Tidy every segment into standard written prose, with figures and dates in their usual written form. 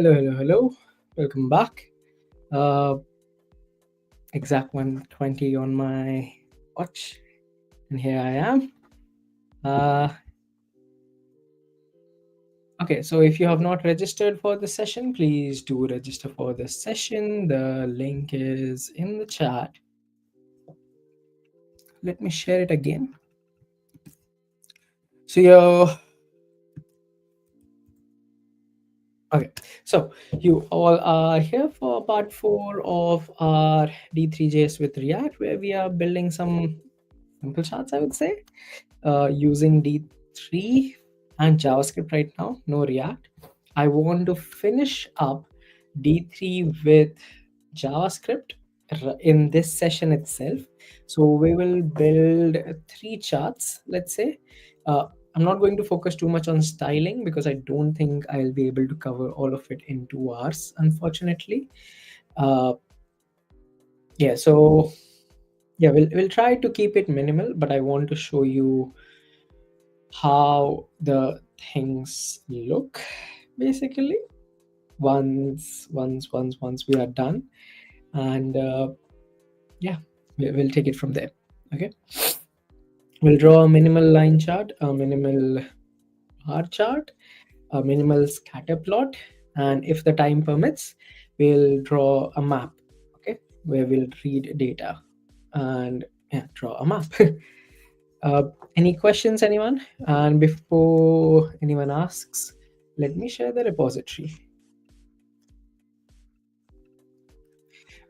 Hello. Welcome back. Uh, exact 1:20 on my watch, and here I am. Okay, so if you have not registered for the session, please do register for the session. The link is in the chat. Let me share it again. So you all are here for part 4 of our D3.js with React, where we are building some simple charts, I would say, using D3 and JavaScript right now, no React. I want to finish up D3 with JavaScript in this session itself. So we will build 3 charts, let's say. I'm not going to focus too much on styling because I don't think I'll be able to cover all of it in 2 hours, unfortunately. We'll try to keep it minimal, but I want to show you how the things look basically once we are done, and we'll take it from there. Okay, we'll draw a minimal line chart, a minimal bar chart, a minimal scatter plot, and if the time permits, we'll draw a map, okay, where we'll read data and draw a map. Any questions, anyone? And before anyone asks, let me share the repository.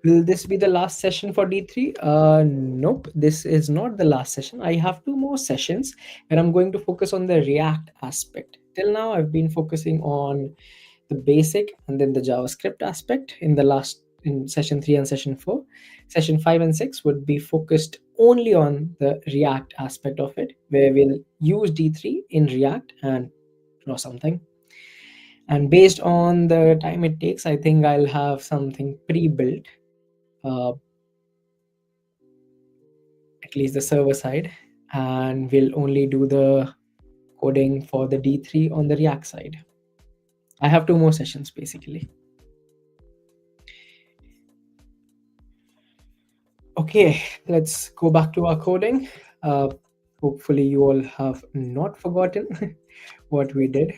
Will this be the last session for D3? Nope, this is not the last session. I have 2 more sessions and I'm going to focus on the React aspect. Till now, I've been focusing on the basic and then the JavaScript aspect in session 3 and session 4. Session 5 and 6 would be focused only on the React aspect of it, where we'll use D3 in React and draw something. And based on the time it takes, I think I'll have something pre-built, at least the server side, and we'll only do the coding for the D3 on the React side. I have 2 more sessions basically. Okay, let's go back to our coding. Hopefully you all have not forgotten what we did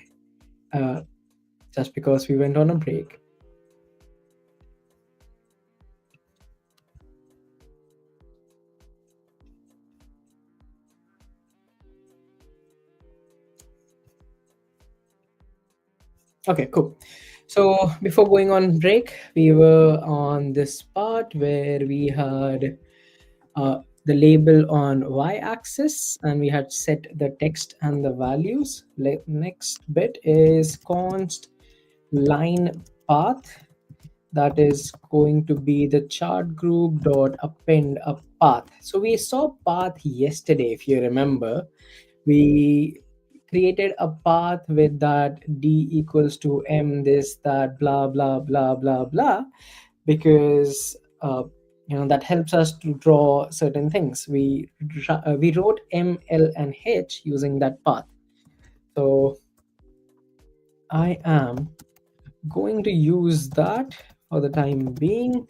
just because we went on a break. Okay, cool. So before going on break, we were on this part where we had the label on y-axis and we had set the text and the values. Next bit is const line path. That is going to be the chart group dot append a path. So we saw path yesterday, if you remember. We created a path with that d equals to m this that blah blah blah blah blah, because that helps us to draw certain things. We wrote m, l, and h using that path. So I am going to use that for the time being.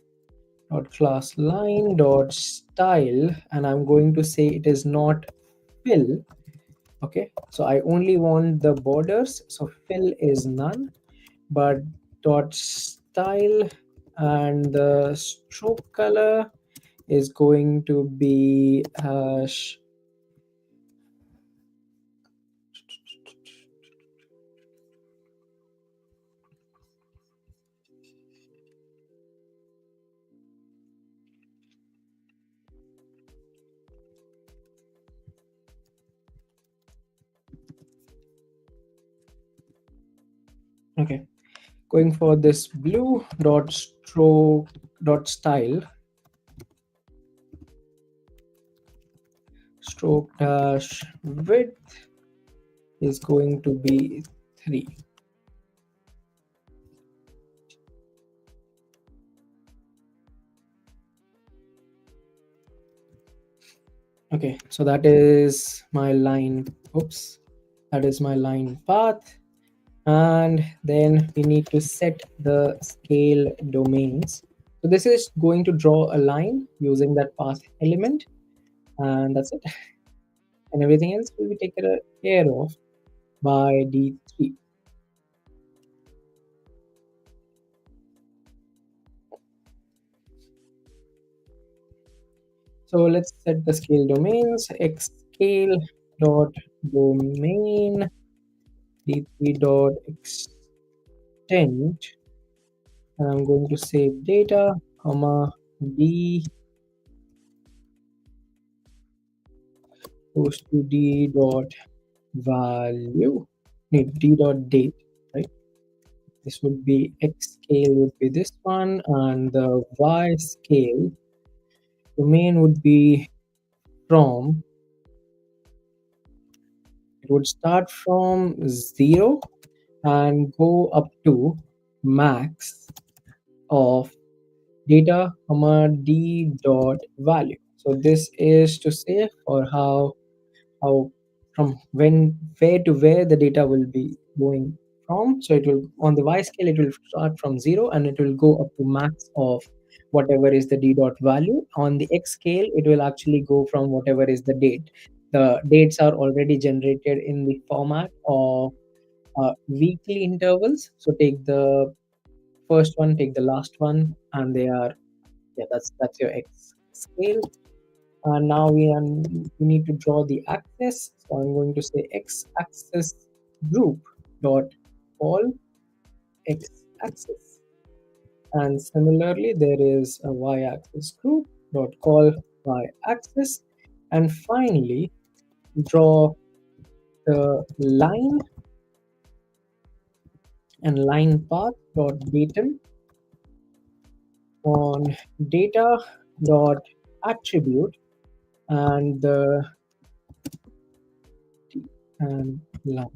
Dot class line dot style, and I'm going to say it is not fill. Okay, so I only want the borders, so fill is none, but dot style and the stroke color is going to be okay, going for this blue dot stroke dot style stroke dash width is going to be 3. Okay, so that is my line. That is my line path. and then we need to set the scale domains. So this is going to draw a line using that path element, and that's it. And everything else will be taken care of by D3. So let's set the scale domains. X scale dot domain D3 dot extend, and I'm going to save data, comma D goes to D dot value, need D dot date, right? This would be X scale would be this one, and the Y scale domain would be from, it would start from 0 and go up to max of data comma d dot value. So this is to say for how from when where to where the data will be going from. So it will, on the y scale, it will start from 0 and it will go up to max of whatever is the d dot value. On the x scale, it will actually go from whatever is the date. The dates are already generated in the format of weekly intervals. So take the first one, take the last one, and they are, yeah, that's your x scale. And now we need to draw the axis. So I'm going to say x axis group dot call x axis, and similarly there is a y axis group dot call y axis, and finally draw the line and line path dot datum on data dot attribute and the and line.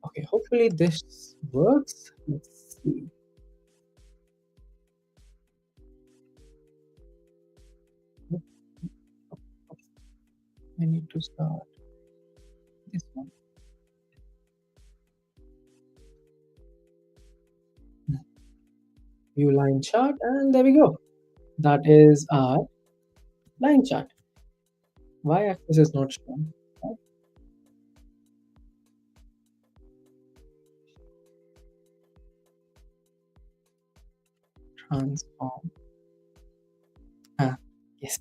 Okay, hopefully this works. Let's see. I need to start this one. View line chart, and there we go. That is our line chart. Y axis is not shown. Right? Transform. Ah, yes.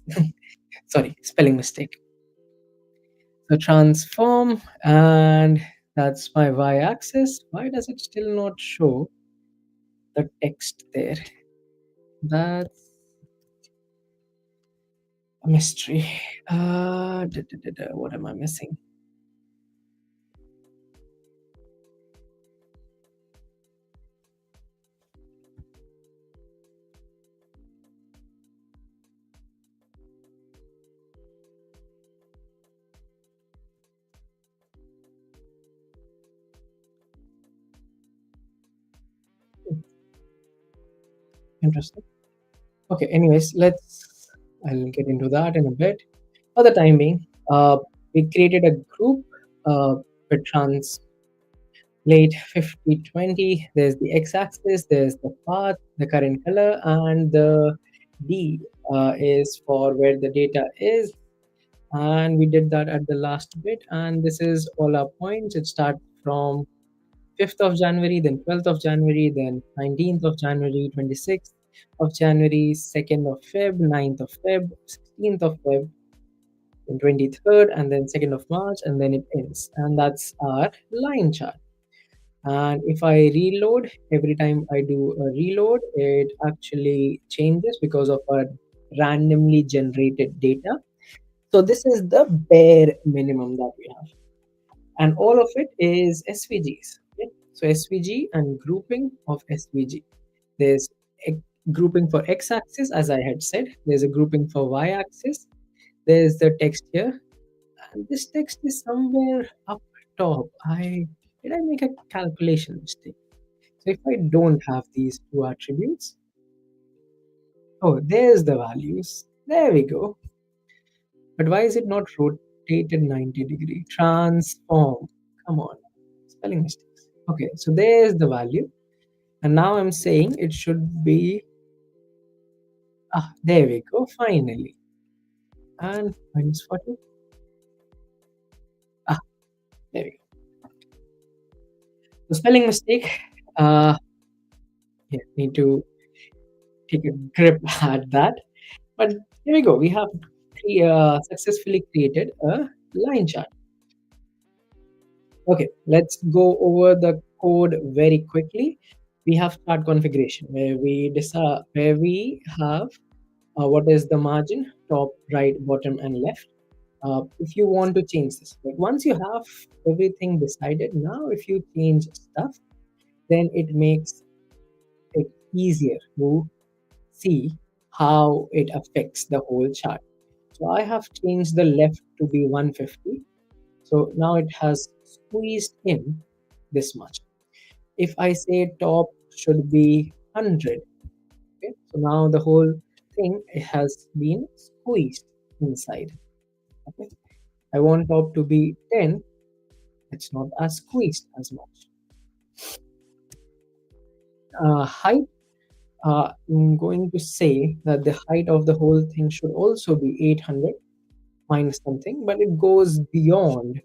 Sorry, spelling mistake. So transform, and that's my y axis. Why does it still not show the text there? That's a mystery. What am I missing? Interesting. Okay, anyways, I'll get into that in a bit. For the time being, we created a group with translate 50/20. There's the x-axis, there's the path, the current color, and the D is for where the data is. And we did that at the last bit. And this is all our points. It starts from 5th of January, then 12th of January, then 19th of January, 26th of January, 2nd of Feb, 9th of Feb, 16th of Feb, then 23rd, and then 2nd of March, and then it ends. And that's our line chart. And if I reload, every time I do a reload, it actually changes because of our randomly generated data. So this is the bare minimum that we have. And all of it is SVGs. Okay? So SVG and grouping of SVG. There's a grouping for x-axis, as I had said. There's a grouping for y-axis. There's the text here, and this text is somewhere up top. I make a calculation mistake? So if I don't have these two attributes, oh, there's the values. There we go. But why is it not rotated 90 degree? Transform. Come on, spelling mistakes. Okay, so there's the value. And now I'm saying it should be, there we go, finally. And minus 40. Ah, there we go. The spelling mistake. Uh, yeah, need to take a grip at that. But here we go. We have successfully created a line chart. Okay, let's go over the code very quickly. We have chart configuration where we decide where we have what is the margin, top, right, bottom, and left. If you want to change this, like once you have everything decided, now if you change stuff, then it makes it easier to see how it affects the whole chart. So I have changed the left to be 150. So now it has squeezed in this much. If I say top should be 100, okay, so now the whole thing has been squeezed inside. Okay, I want top to be 10, it's not as squeezed as much. Height, I'm going to say that the height of the whole thing should also be 800 minus something, but it goes beyond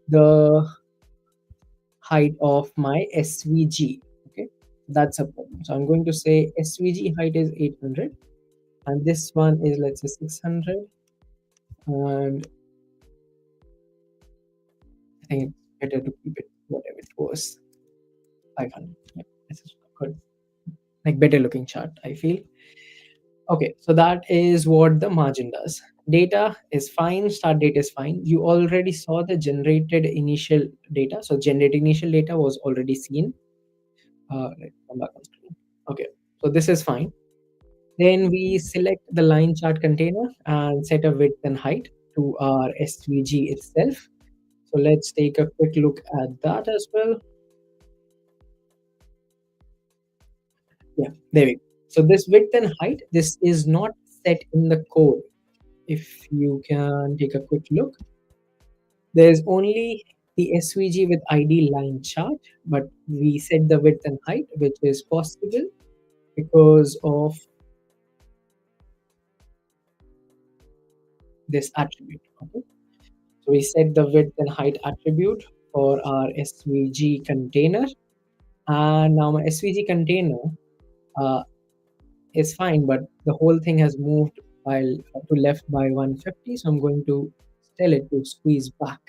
the height of my SVG. Okay, that's a problem. So I'm going to say SVG height is 800, and this one is, let's say, 600, and I think it's better to keep it whatever it was, 500. Yeah, this is good, like better looking chart, I feel. Okay, so that is what the margin does. Data is fine, start date is fine. You already saw the generated initial data. So generated initial data was already seen. Let's come back on screen. Okay, so this is fine. Then we select the line chart container and set a width and height to our SVG itself. So let's take a quick look at that as well. Yeah, there we go. So this width and height, this is not set in the code. If you can take a quick look, there's only the SVG with ID line chart, but we set the width and height, which is possible because of this attribute. Okay, so we set the width and height attribute for our SVG container, and now my SVG container uh, is fine, but the whole thing has moved while to left by 150, so I'm going to tell it to squeeze back.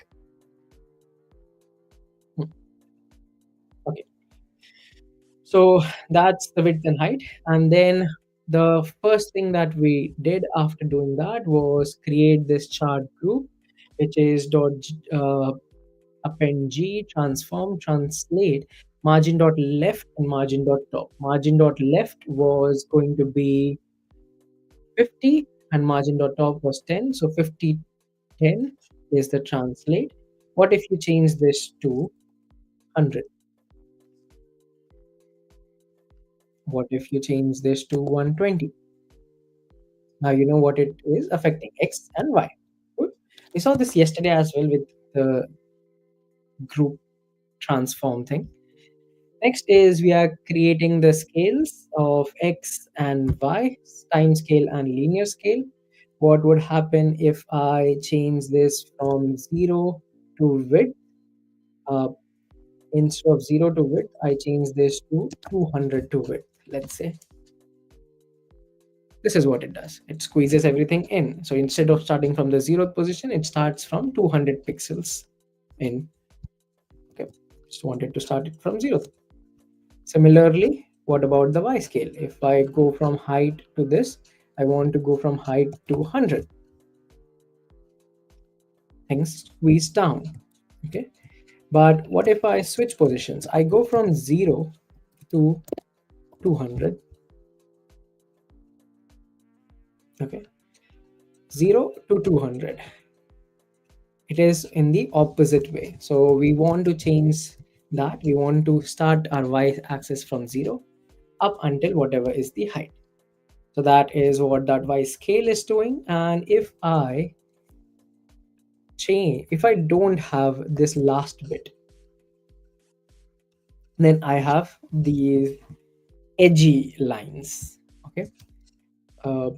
Hmm, okay, so that's the width and height. And then the first thing that we did after doing that was create this chart group, which is append g transform translate margin dot left and margin dot top. Margin dot left was going to be 50 and margin dot top was 10. So 50 10 is the translate. What if you change this to 100? What if you change this to 120? Now you know what it is affecting X and Y. Good. We saw this yesterday as well with the group transform thing. Next is we are creating the scales of X and Y, time scale and linear scale. What would happen if I change this from 0 to width? Uh, Instead of 0 to width, I change this to 200 to width, let's say. This is what it does. It squeezes everything in. So instead of starting from the 0th position, it starts from 200 pixels in. Okay, just wanted to start it from 0th. Similarly, what about the Y scale? If I go from height to this, I want to go from height to 100. Things squeeze down. Okay, but what if I switch positions? I go from 0 to 200. Okay, 0 to 200. It is in the opposite way. So we want to change that. We want to start our Y axis from 0 up until whatever is the height. So that is what that Y scale is doing. And if I change, if I don't have this last bit, Then I have these edgy lines. Okay. Uh,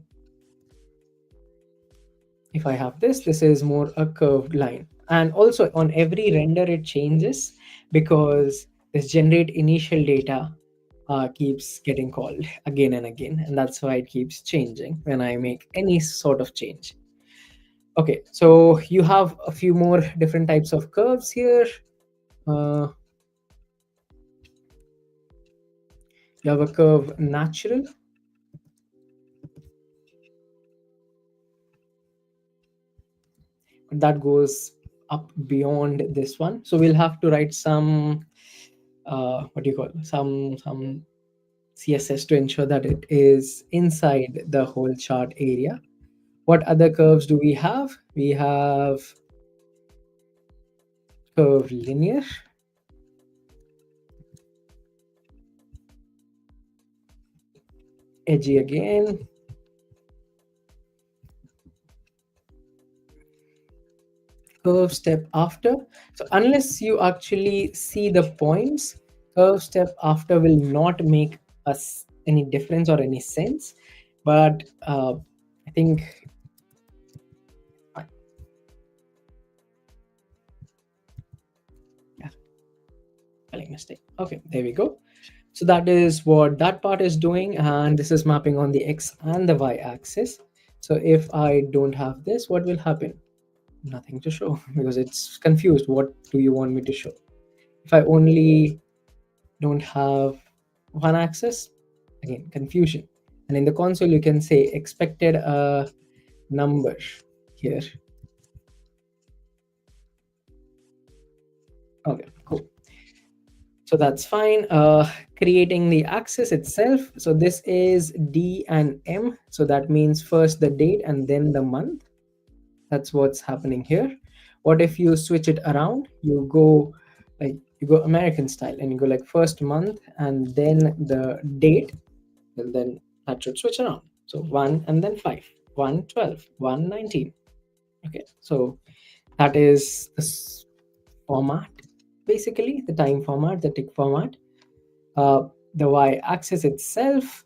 if I have this is more a curved line. And also on every render it changes because this generate initial data keeps getting called again and again, and that's why it keeps changing when I make any sort of change. Okay, so you have a few more different types of curves here. Uh, you have a curve natural. That goes up beyond this one. So we'll have to write some, what do you call, some CSS to ensure that it is inside the whole chart area. What other curves do we have? We have curve linear. Edgy again. Curve step after. So unless you actually see the points, curve step after will not make us any difference or any sense. But I think, yeah, spelling mistake. Okay, there we go. So that is what that part is doing, and this is mapping on the x and the y axis. So if I don't have this, what will happen? Nothing to show because it's confused. What do you want me to show? If I only don't have one axis, again confusion. And in the console you can say expected a number here. Okay, cool. So that's fine. Creating the axis itself, so this is D and M, so that means first the date and then the month. That's what's happening here. What if you switch it around? You go American style and you go like first month and then the date, and then that should switch around. So 1 and then 5, 112, 119. Okay, so that is this format, basically the time format, the tick format. The y-axis itself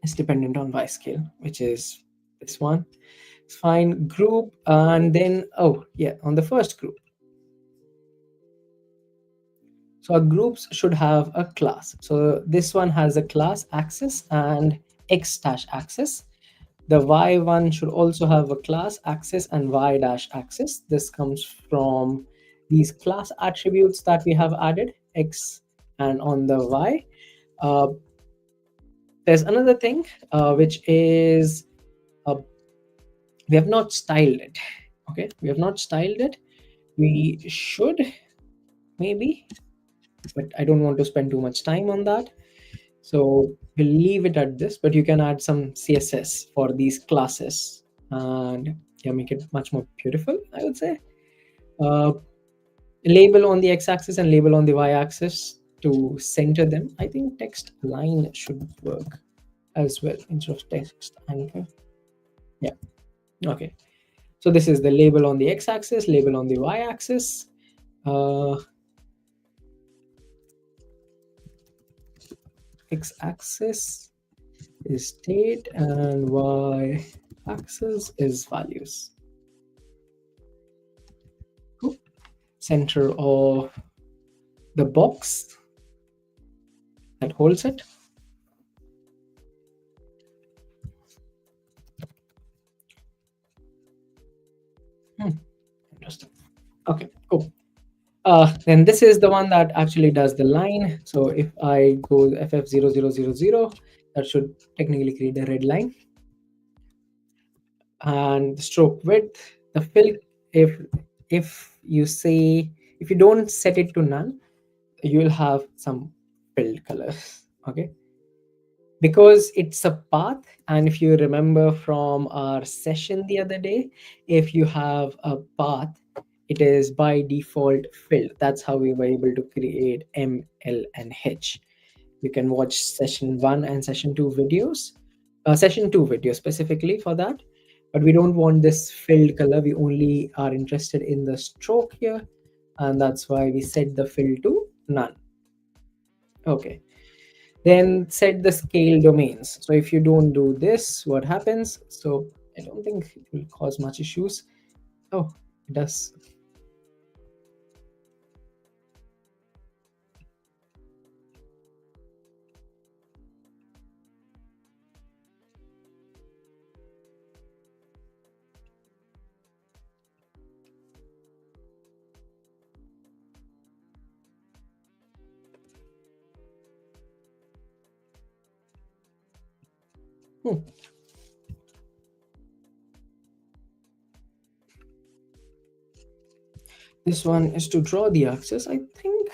is dependent on y scale, which is this one. It's fine. Group, and then oh yeah, on the first group. So our groups should have a class. So this one has a class axis and x dash axis. The y one should also have a class axis and y dash axis. This comes from these class attributes that we have added, x and on the y. There's another thing, which is we have not styled it. Okay, we have not styled it. We should, maybe, but I don't want to spend too much time on that. So we'll leave it at this, but you can add some CSS for these classes and yeah, make it much more beautiful, I would say. Uh, Label on the x-axis and label on the y-axis to center them. I think text line should work as well instead of text anchor. Yeah, okay. So this is the label on the x-axis, label on the y-axis. X-axis is date and y-axis is values. Cool. Center of the box that holds it. Interesting. Okay, cool. Then this is the one that actually does the line. So if I go FF0000, that should technically create a red line. And the stroke width, the fill, if you say, if you don't set it to none, you will have some filled colors. Okay, because it's a path, and if you remember from our session the other day, if you have a path, it is by default filled. That's how we were able to create M, L, and H. You can watch session 1 and session 2 videos, session 2 video specifically for that. But we don't want this filled color. We only are interested in the stroke here and that's why we set the fill to none. Okay. Then set the scale domains. So if you don't do this, what happens? So I don't think it will cause much issues. Oh, it does. Hmm. This one is to draw the axis. I think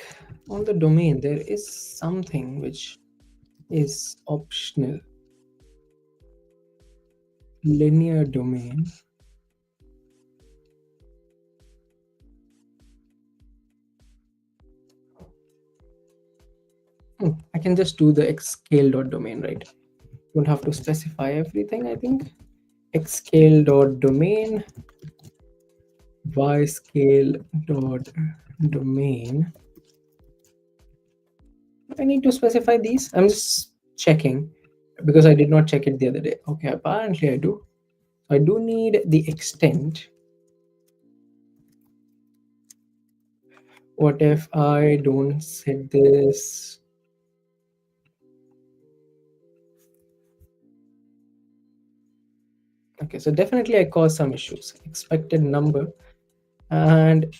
on the domain there is something which is optional. Linear domain. I can just do the x scale dot domain, right? Don't have to specify everything, I think. X scale dot domain, y scale dot domain. I need to specify these. I'm just checking because I did not check it the other day. Okay, apparently I do. I do need the extent. What if I don't set this? Okay, so definitely I caused some issues. Expected number and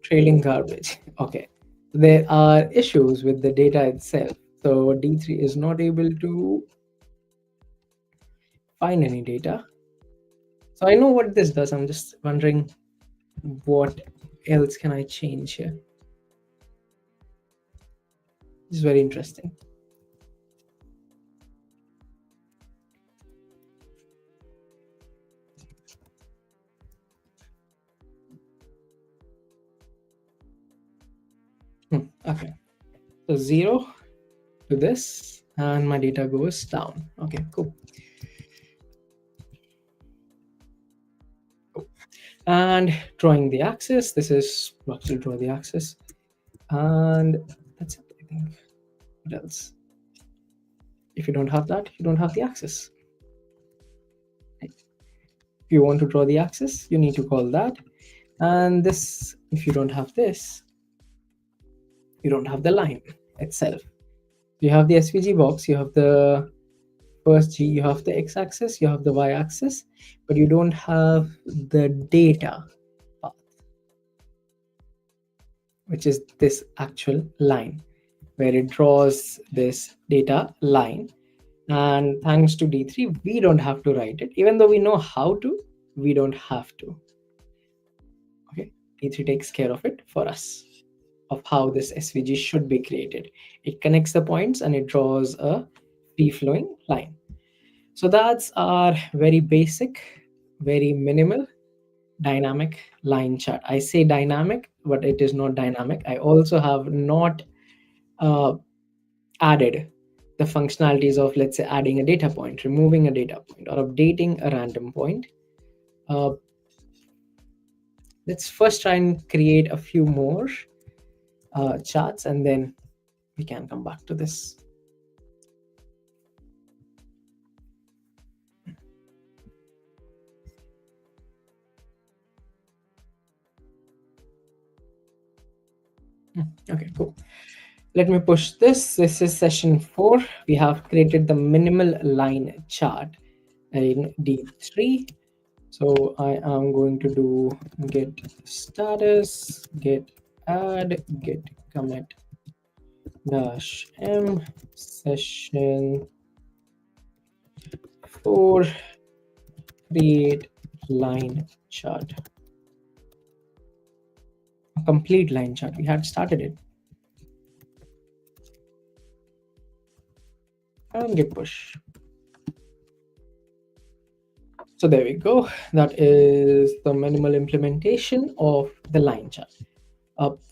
trailing garbage. Okay, there are issues with the data itself. So D3 is not able to find any data. So I know what this does. I'm just wondering what else can I change here. This is very interesting. Okay, so 0 to this and my data goes down. Okay, cool. And drawing the axis. This is actually draw the axis, and that's it. I think. What else? If you don't have that, you don't have the axis. Right? If you want to draw the axis, you need to call that. And this, if you don't have this, you don't have the line itself. You have the SVG box, you have the first G, you have the x-axis, you have the y-axis, but you don't have the data path, which is this actual line where it draws this data line. And thanks to D3, we don't have to write it. Even though we know how to, we don't have to. Okay, D3 takes care of it for us, of how this SVG should be created. It connects the points and it draws a free-flowing line. So that's our very basic, very minimal dynamic line chart. I say dynamic, but it is not dynamic. I also have not added the functionalities of, let's say, adding a data point, removing a data point, or updating a random point. Let's first try and create a few more charts, and then we can come back to this. Okay, cool. Let me push this. This is session 4. We have created the minimal line chart in D3. So I am going to do get status, get add, get commit dash m session 4 create line chart. A complete line chart. We had started it. And git push. So there we go. That is the minimal implementation of the line chart.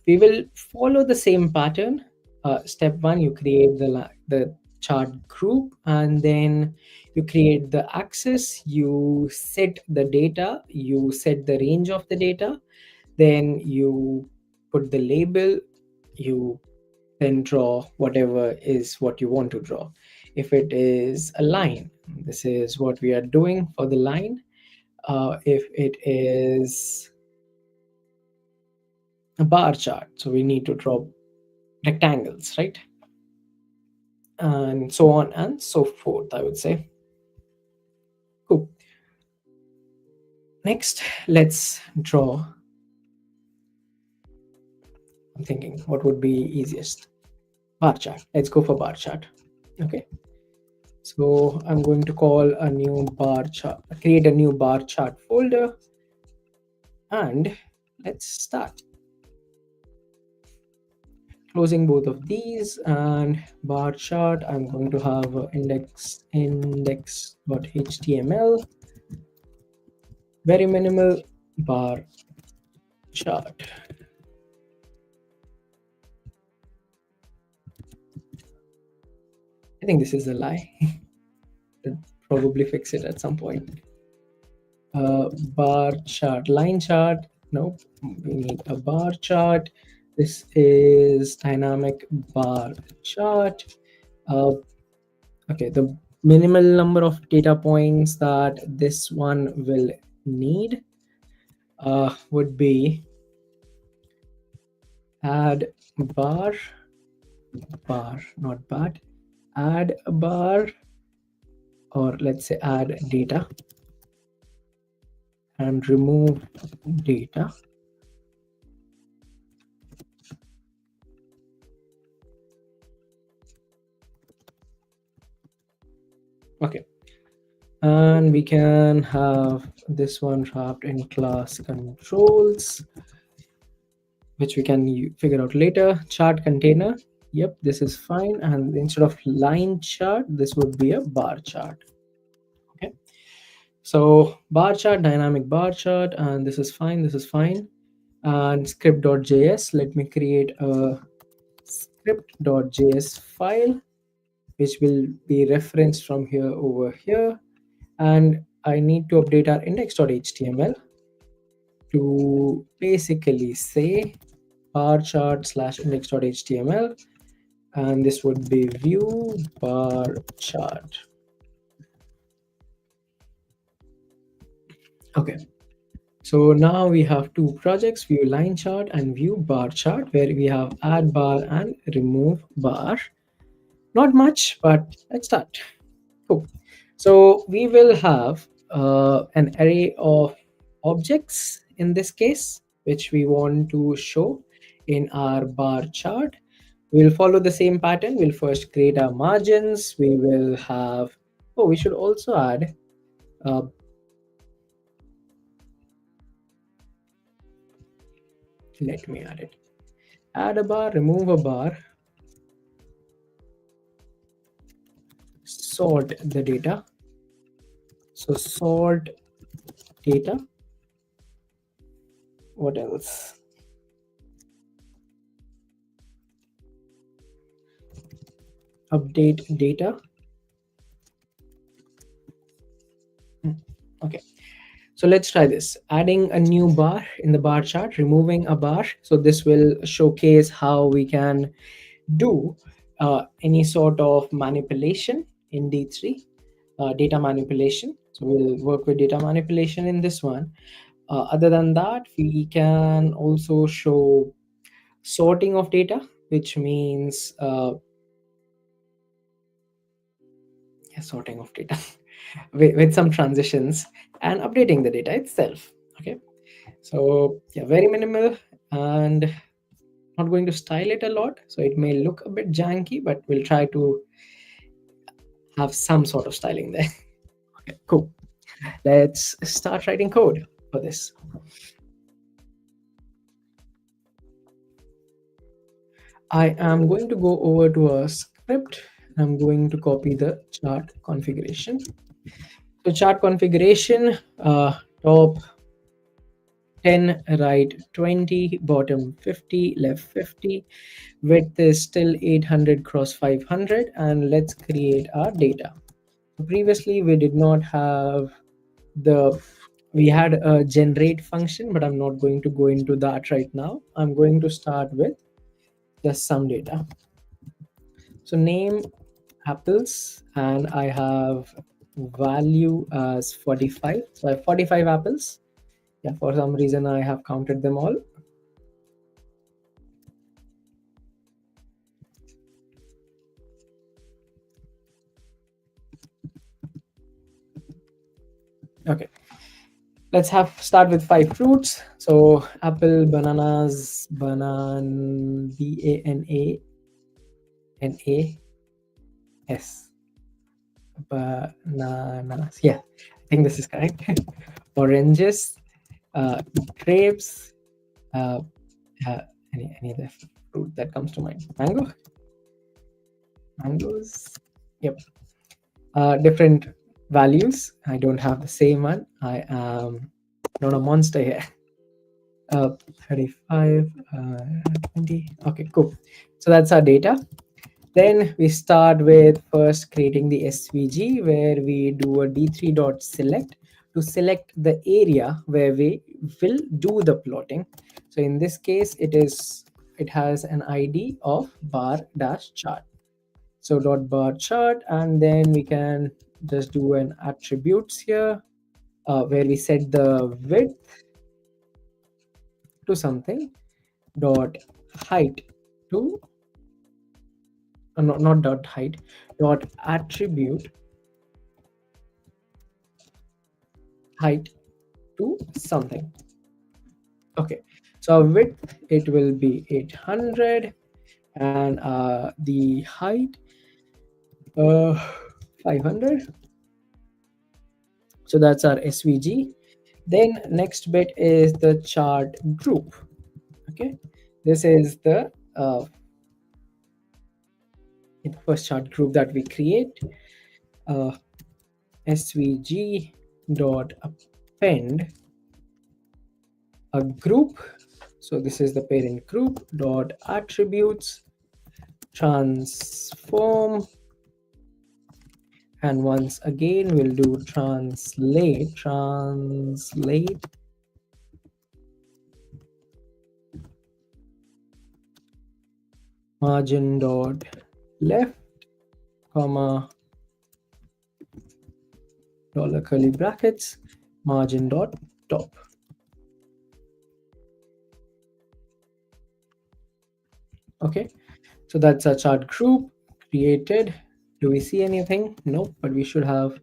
We will follow the same pattern. Step 1, you create the chart group, and then you create the axis, you set the data, you set the range of the data, Then you put the label, you then draw whatever is what you want to draw. If it is a line, this is what we are doing for the line. If it is a bar chart, so we need to draw rectangles, right? And so on and so forth, I would say. Cool. Next, let's draw. I'm thinking what would be easiest. Bar chart. Let's go for bar chart. Okay. So I'm going to call a new bar chart, create a new bar chart folder, and let's start. Closing both of these, and bar chart, I'm going to have index.html, very minimal bar chart. I think this is a lie. I'll probably fix it at some point. Bar chart, line chart. Nope, we need a bar chart. This is dynamic bar chart. Okay, the minimal number of data points that this one will need would be add bar, not bad, add a bar, or let's say add data and remove data. Okay, and we can have this one wrapped in class controls, which we can figure out later. Chart container, yep, this is fine. And instead of line chart, this would be a bar chart. Okay, so bar chart, dynamic bar chart, and this is fine, this is fine. And script.js, let me create a script.js file, which will be referenced from here over here. And I need to update our index.html to basically say bar chart slash index.html, and this would be view bar chart. Okay, so now we have two projects, view line chart and view bar chart, where we have add bar and remove bar. Not much, but let's start. Cool. So we will have an array of objects in this case, which we want to show in our bar chart. We'll follow the same pattern. We'll first create our margins. We will have, oh, we should also add let me add it. Add a bar, remove a bar, sort the data. So sort data. What else? Update data. Okay, so let's try this. Adding a new bar in the bar chart, removing a bar. So this will showcase how we can do any sort of manipulation in D3, data manipulation. So we'll work with data manipulation in this one. Other than that, we can also show sorting of data, which means sorting of data with some transitions and updating the data itself. Okay, so yeah, very minimal and not going to style it a lot, so it may look a bit janky, but we'll try to have some sort of styling there. Okay, cool. Let's start writing code for this. I am going to go over to a script. I'm going to copy the chart configuration. So chart configuration, top 10, right 20, bottom 50, left 50. Width is still 800 cross 500, and let's create our data. So previously we did not have the we had a generate function, but I'm not going to go into that right now. I'm going to start with just some data. So name apples, and I have value as 45. So I have 45 apples. Yeah, for some reason I have counted them all. Okay, let's have start with 5 fruits. So apple, bananas, BANANAS, bananas. Yeah, I think this is correct. Oranges, grapes, uh, uh, any other fruit that comes to mind? Mangoes. Yep. Different values. I don't have the same one. I am not a monster here. uh, 35, 20. Okay, cool. So that's our data. Then we start with first creating the SVG, where we do a D3.select to select the area where we will do the plotting. So in this case, it has an ID of bar dash chart. So dot bar chart, and then we can just do an attributes here, where we set the width to something, dot height to not dot height, dot attribute height to something. Okay, so our width, it will be 800, and the height, uh 500. So that's our SVG. Then next bit is the chart group. Okay, this is the first chart group that we create. uh, SVG dot append a group. So this is the parent group dot attributes transform, and once again we'll do translate margin dot left, comma, dollar curly brackets, margin dot top. Okay, so that's our chart group created. Do we see anything? No, but we should have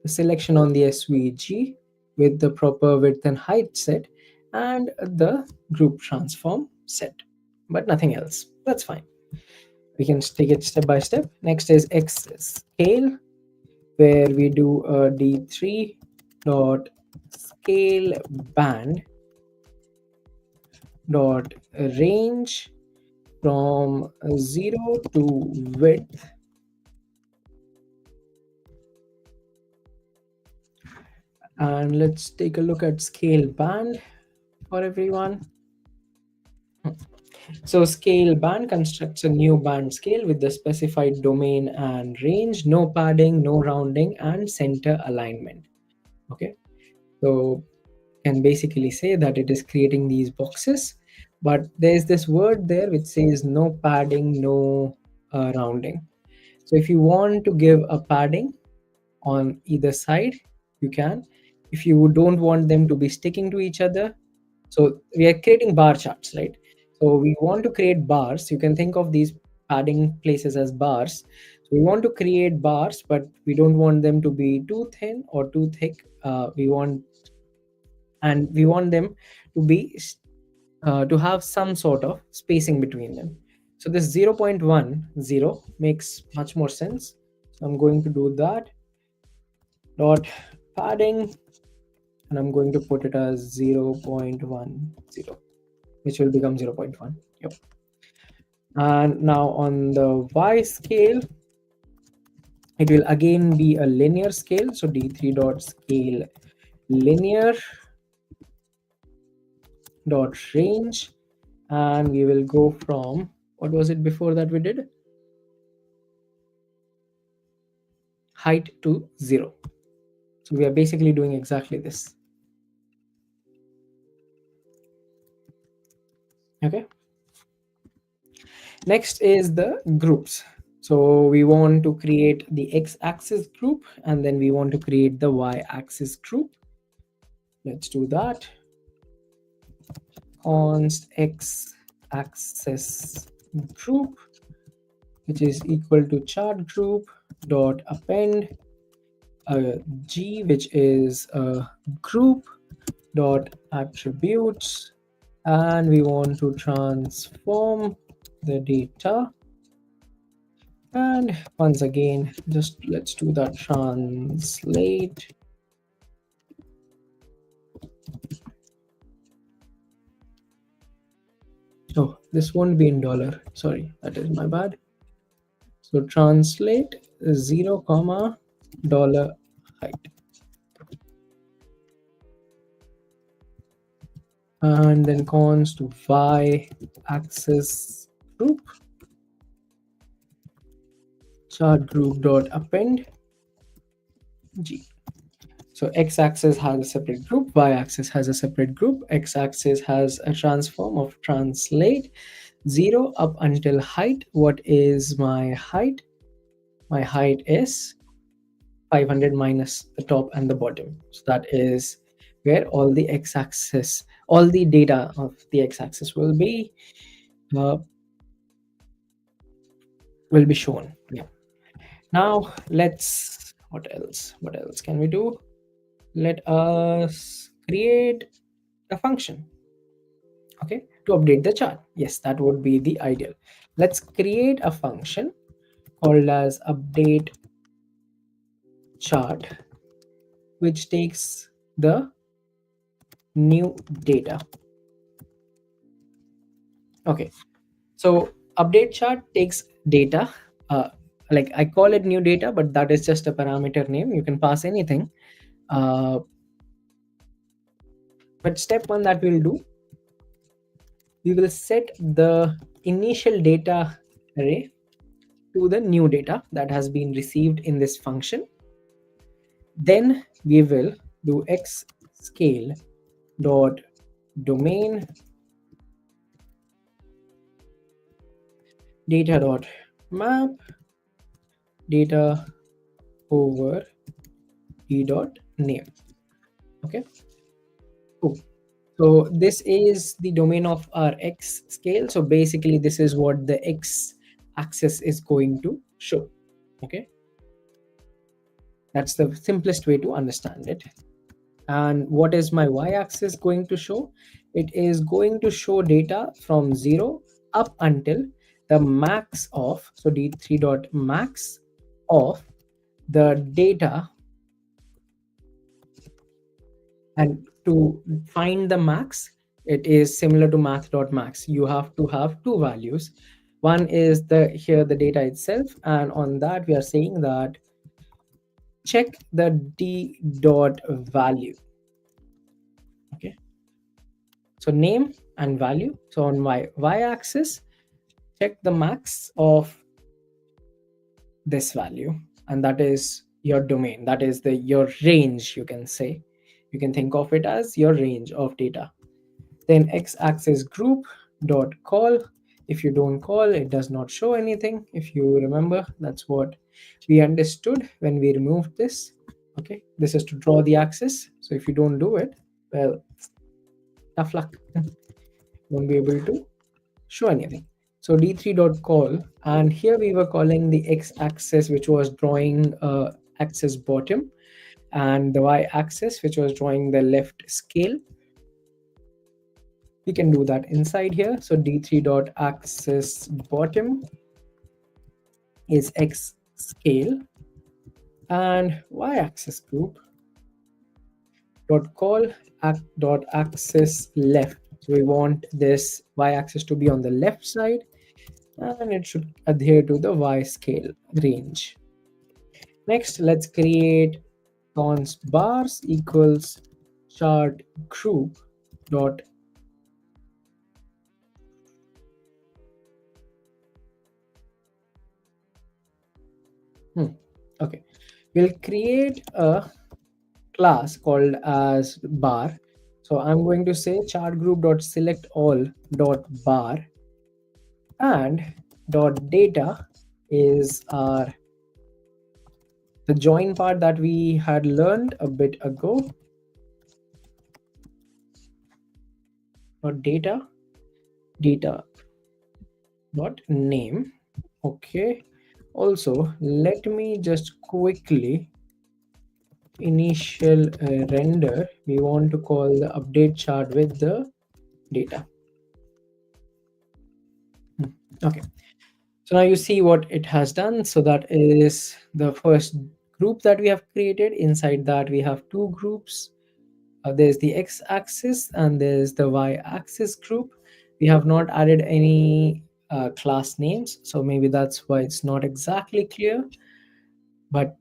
a selection on the SVG with the proper width and height set and the group transform set, but nothing else. That's fine. We can take it step by step. Next is X scale, where we do a D3 dot scale band dot range from 0 to width, and let's take a look at scale band for everyone. So scale band constructs a new band scale with the specified domain and range, no padding, no rounding, and center alignment. Okay, so can basically say that it is creating these boxes, but there's this word there which says no padding, no rounding. So if you want to give a padding on either side, you can. If you don't want them to be sticking to each other, so we are creating bar charts, right? So we want to create bars. You can think of these padding places as bars. So we want to create bars, but we don't want them to be too thin or too thick. We want them to be to have some sort of spacing between them. So this 0.10 makes much more sense. So I'm going to do that dot padding, and I'm going to put it as 0.10, which will become 0.1. Yep. And now on the Y scale, it will again be a linear scale. So D3 dot scale linear dot range, and we will go from, what was it before that we did? Height to 0. So we are basically doing exactly this. Okay. Next is the groups. So we want to create the x-axis group, and then we want to create the y-axis group. Let's do that. Const x-axis group, which is equal to chart group dot append g, which is a group dot attributes, and we want to transform the data. And once again, just let's do that translate. Oh, this won't be in dollar. Sorry, that is my bad. So translate 0 comma dollar height, and then const to y axis group chart group dot append g. So x-axis has a separate group, y-axis has a separate group. X-axis has a transform of translate 0 up until height. What is my height? My height is 500 minus the top and the bottom. So that is where all the x-axis, all the data of the x-axis uh, will be shown. Yeah. Now let's, what else can we do? Let us create a function, okay, to update the chart. Yes, that would be the ideal. Let's create a function called as update chart, which takes the new data. Okay, so update chart takes data, uh, like I call it new data, but that is just a parameter name. You can pass anything. But step one that we'll do, we will set the initial data array to the new data that has been received in this function. Then we will do x scale dot domain data dot map data over d dot name. Okay, cool. So this is the domain of our x scale. So basically this is what the x axis is going to show. Okay, that's the simplest way to understand it. And what is my y-axis going to show? It is going to show data from 0 up until the max of, so d3 dot max of the data. And to find the max, it is similar to math.max. You have to have two values. One is the here the data itself, and on that we are saying that check the d dot value. Okay, so name and value. So on my y-axis, check the max of this value, and that is your domain. That is the your range, you can say. You can think of it as your range of data. Then x-axis group dot call. If you don't call, it does not show anything. If you remember, that's what we understood when we removed this. Okay, this is to draw the axis. So if you don't do it, well, tough luck. Won't be able to show anything. So d3 dot call, and here we were calling the x-axis, which was drawing axis bottom, and the y-axis, which was drawing the left scale. We can do that inside here. So d3 dot axis bottom is x scale, and y-axis group dot call dot axis left. So we want this y-axis to be on the left side, and it should adhere to the y scale range. Next, let's create const bars equals chart group dot okay, we'll create a class called as bar. So I'm going to say chart group dot select all dot bar, and dot data is our the join part that we had learned a bit ago. Dot data dot name. Okay. Also, let me just quickly initial render. We want to call the update chart with the data. Okay. So now you see what it has done. So that is the first group that we have created. Inside that we have two groups. There's the x-axis and there's the y-axis group. We have not added any class names, so maybe that's why it's not exactly clear. But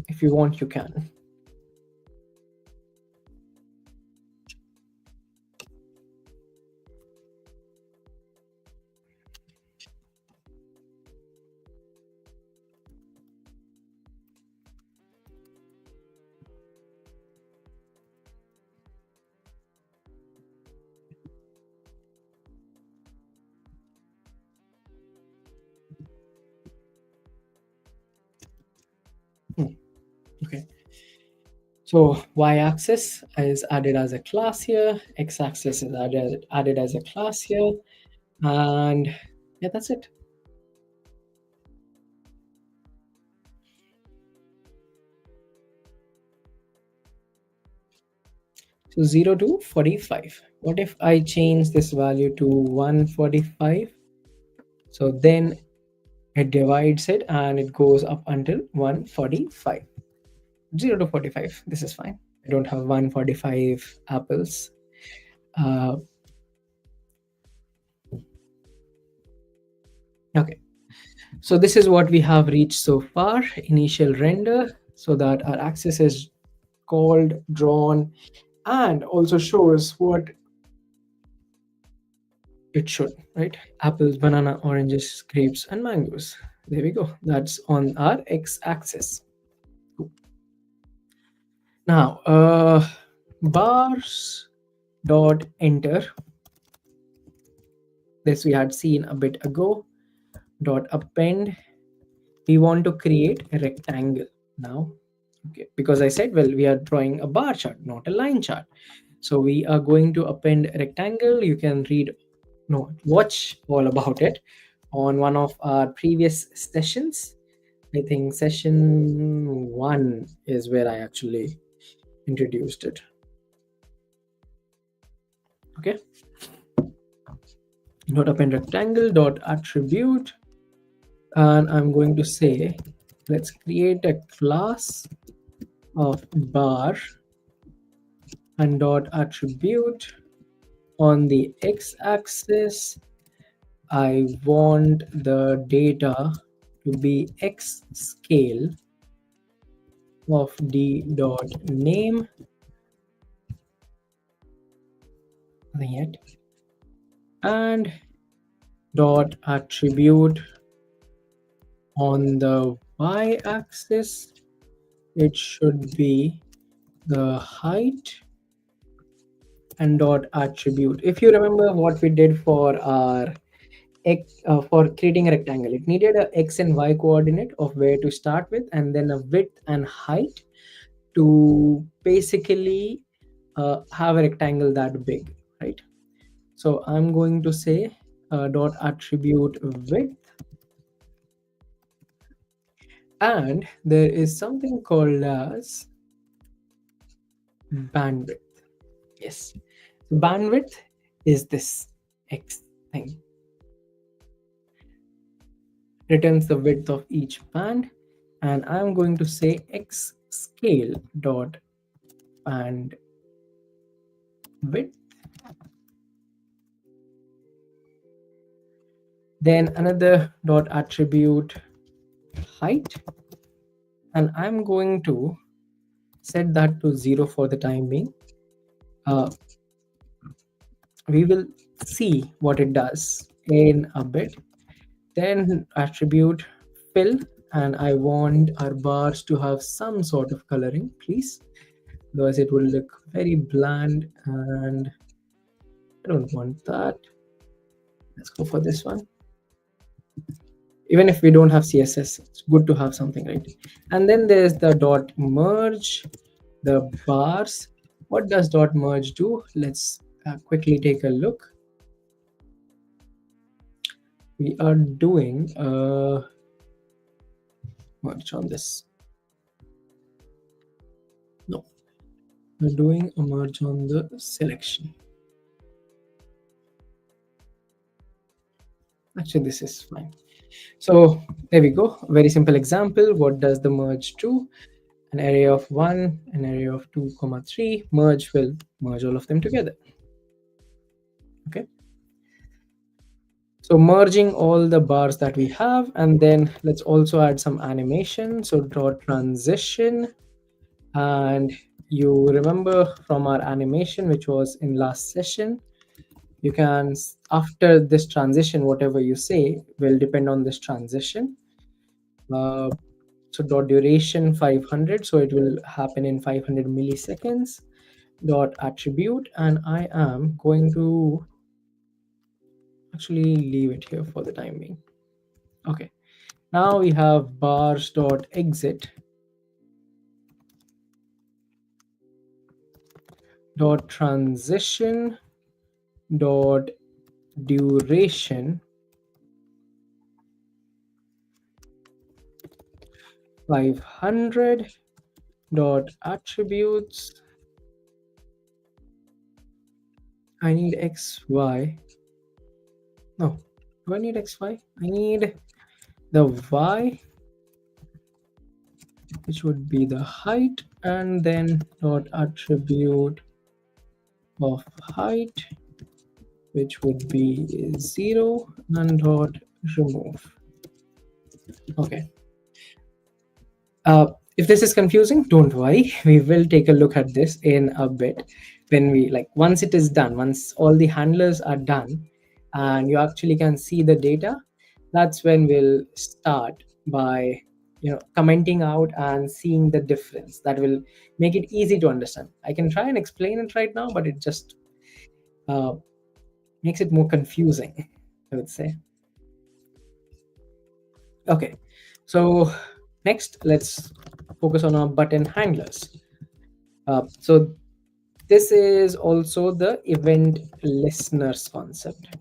if you want, you can. Okay. So y-axis is added as a class here. X-axis is added as a class here. And yeah, that's it. So 0 to 45. What if I change this value to 145? So then it divides it and it goes up until 145. 0 to 45. This is fine. I don't have 145 apples. Okay. So this is what we have reached so far. Initial render, so that our axis is called, drawn, and also shows what it should, right? Apples, banana, oranges, grapes, and mangoes. There we go. That's on our x-axis. Now, bars dot enter. This we had seen a bit ago. Dot append. We want to create a rectangle now. Okay, because I said, well, we are drawing a bar chart, not a line chart. So we are going to append a rectangle. You can watch all about it on one of our previous sessions. I think session 1 is where I actually introduced it. Okay. Dot append rectangle dot attribute, and I'm going to say, let's create a class of bar and dot attribute. On the x-axis, I want the data to be x scale of d dot name. Nothing yet. And dot attribute on the y-axis, it should be the height, and dot attribute. If you remember what we did for our for creating a rectangle, it needed a x and y coordinate of where to start with, and then a width and height to basically have a rectangle that big, right? So I'm going to say dot attribute width, and there is something called as bandwidth. Yes, bandwidth is this x thing. Returns the width of each band, and I'm going to say x scale dot band width. Then another dot attribute height, and I'm going to set that to 0 for the time being. We will see what it does in a bit. Then attribute fill, and I want our bars to have some sort of coloring, please. Otherwise it will look very bland and I don't want that. Let's go for this one. Even if we don't have CSS, it's good to have something, right? And then there's the dot merge, the bars. What does dot merge do? Let's quickly take a look. We are doing a merge on this. No, we're doing a merge on the selection. Actually, this is fine. So there we go. Very simple example. What does the merge do? An array of 1, an array of 2, 3. Merge will merge all of them together. Okay. So merging all the bars that we have, and then let's also add some animation. So dot transition, and you remember from our animation, which was in last session, you can, after this transition, whatever you say will depend on this transition. So dot duration 500, so it will happen in 500 milliseconds. Dot attribute, and I am going to actually leave it here for the time being. Okay, now we have bars dot exit dot transition dot duration 500 dot attributes. I need xy. No, do I need xy? I need the y, which would be the height, and then dot attribute of height, which would be 0, and dot remove. Okay. If this is confusing, don't worry. We will take a look at this in a bit. When we once it is done, once all the handlers are done, and you actually can see the data, that's when we'll start by commenting out and seeing the difference. That will make it easy to understand. I can try and explain it right now, but it just makes it more confusing, I would say. Okay, so next let's focus on our button handlers. So this is also the event listeners concept.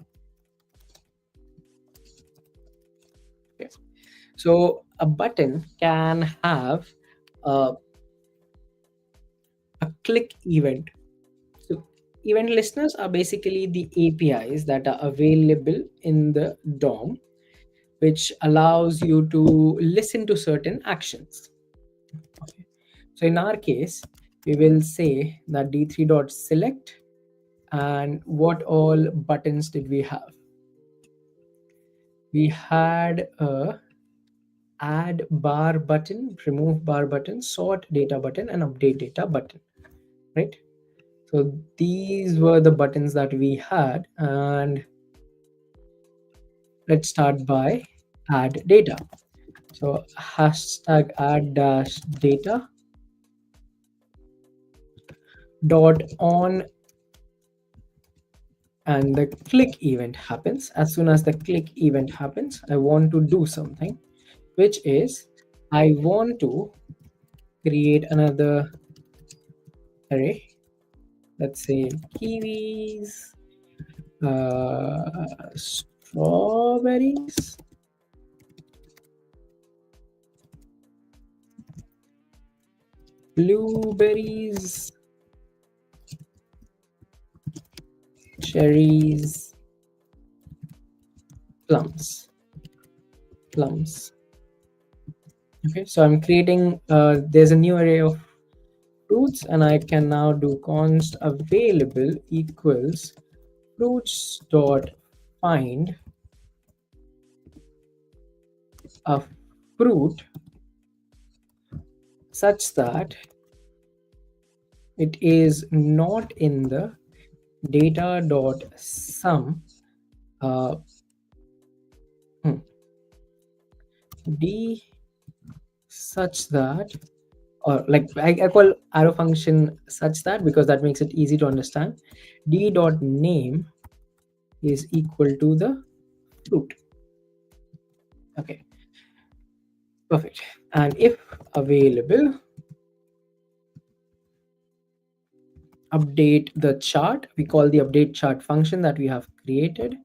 Okay. So a button can have a click event. So event listeners are basically the APIs that are available in the DOM, which allows you to listen to certain actions. Okay. So in our case, we will say that D3.select, and what all buttons did we have? We had a add bar button, remove bar button, sort data button, and update data button, right? So these were the buttons that we had, and let's start by add data. So hashtag add dash data dot on, and the click event happens. As soon as the click event happens, I want to do something, which is I want to create another array. Let's say kiwis, strawberries, blueberries, cherries, plums. Okay, so I'm creating there's a new array of fruits, and I can now do const available equals fruits dot find a fruit such that it is not in the data dot sum d such that, or like I call arrow function such that because that makes it easy to understand. D dot name is equal to the fruit. Okay, perfect. And if available, update the chart. We call the update chart function that we have created,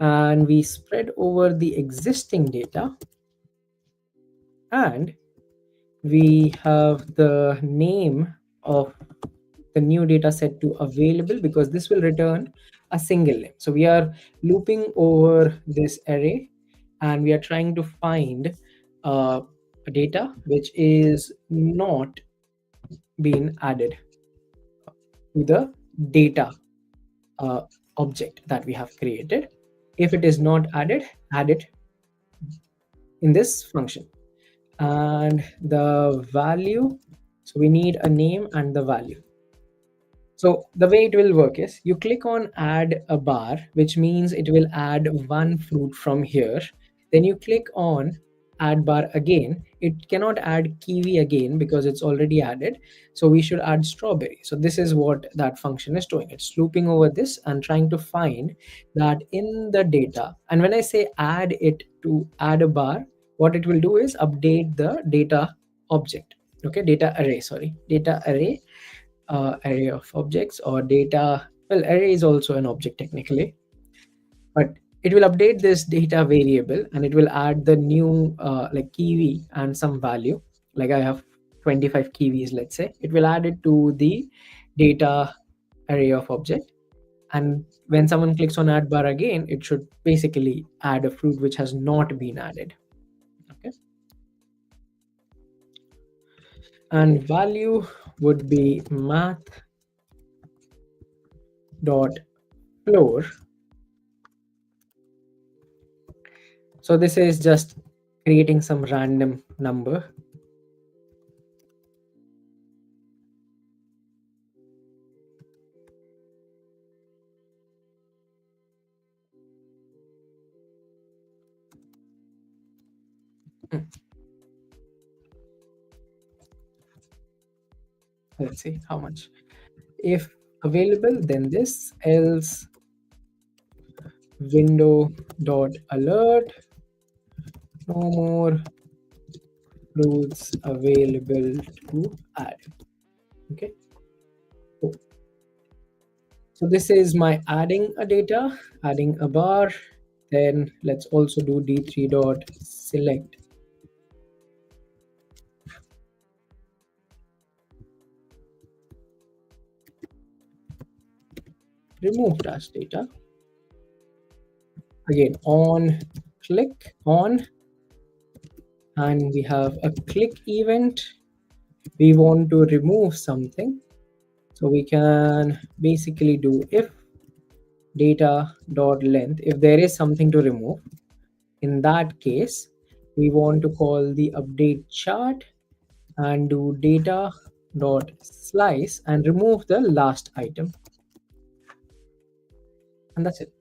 and we spread over the existing data, and we have the name of the new data set to available because this will return a single name. So we are looping over this array and we are trying to find a data which is not being added to the data uh, object that we have created. If it is not added, add it in this function. And the value, so we need a name and the value. So the way it will work is you click on add a bar, which means it will add one fruit from here. Then you click on add bar again. It cannot add kiwi again because it's already added. So we should add strawberry. So this is what that function is doing. It's looping over this and trying to find that in the data. And when I say add it to add a bar, what it will do is update the data object. Okay, data array, sorry, data array, array of objects or data. Well, array is also an object technically, but it will update this data variable and it will add the new like kiwi and some value. Like I have 25 kiwis, let's say. It will add it to the data array of object. And when someone clicks on add bar again, it should basically add a fruit which has not been added. Okay. And value would be math dot floor. So this is just creating some random number. Let's see how much. If available, then this, else window dot alert, no more fruits available to add. Okay. Cool. So this is my adding a data, adding a bar. Then let's also do D3 dot select. Remove dash data. Again, on, click on, and we have a click event. We want to remove something. So we can basically do if data dot length, if there is something to remove. In that case, we want to call the update chart and do data dot slice and remove the last item. And that's it.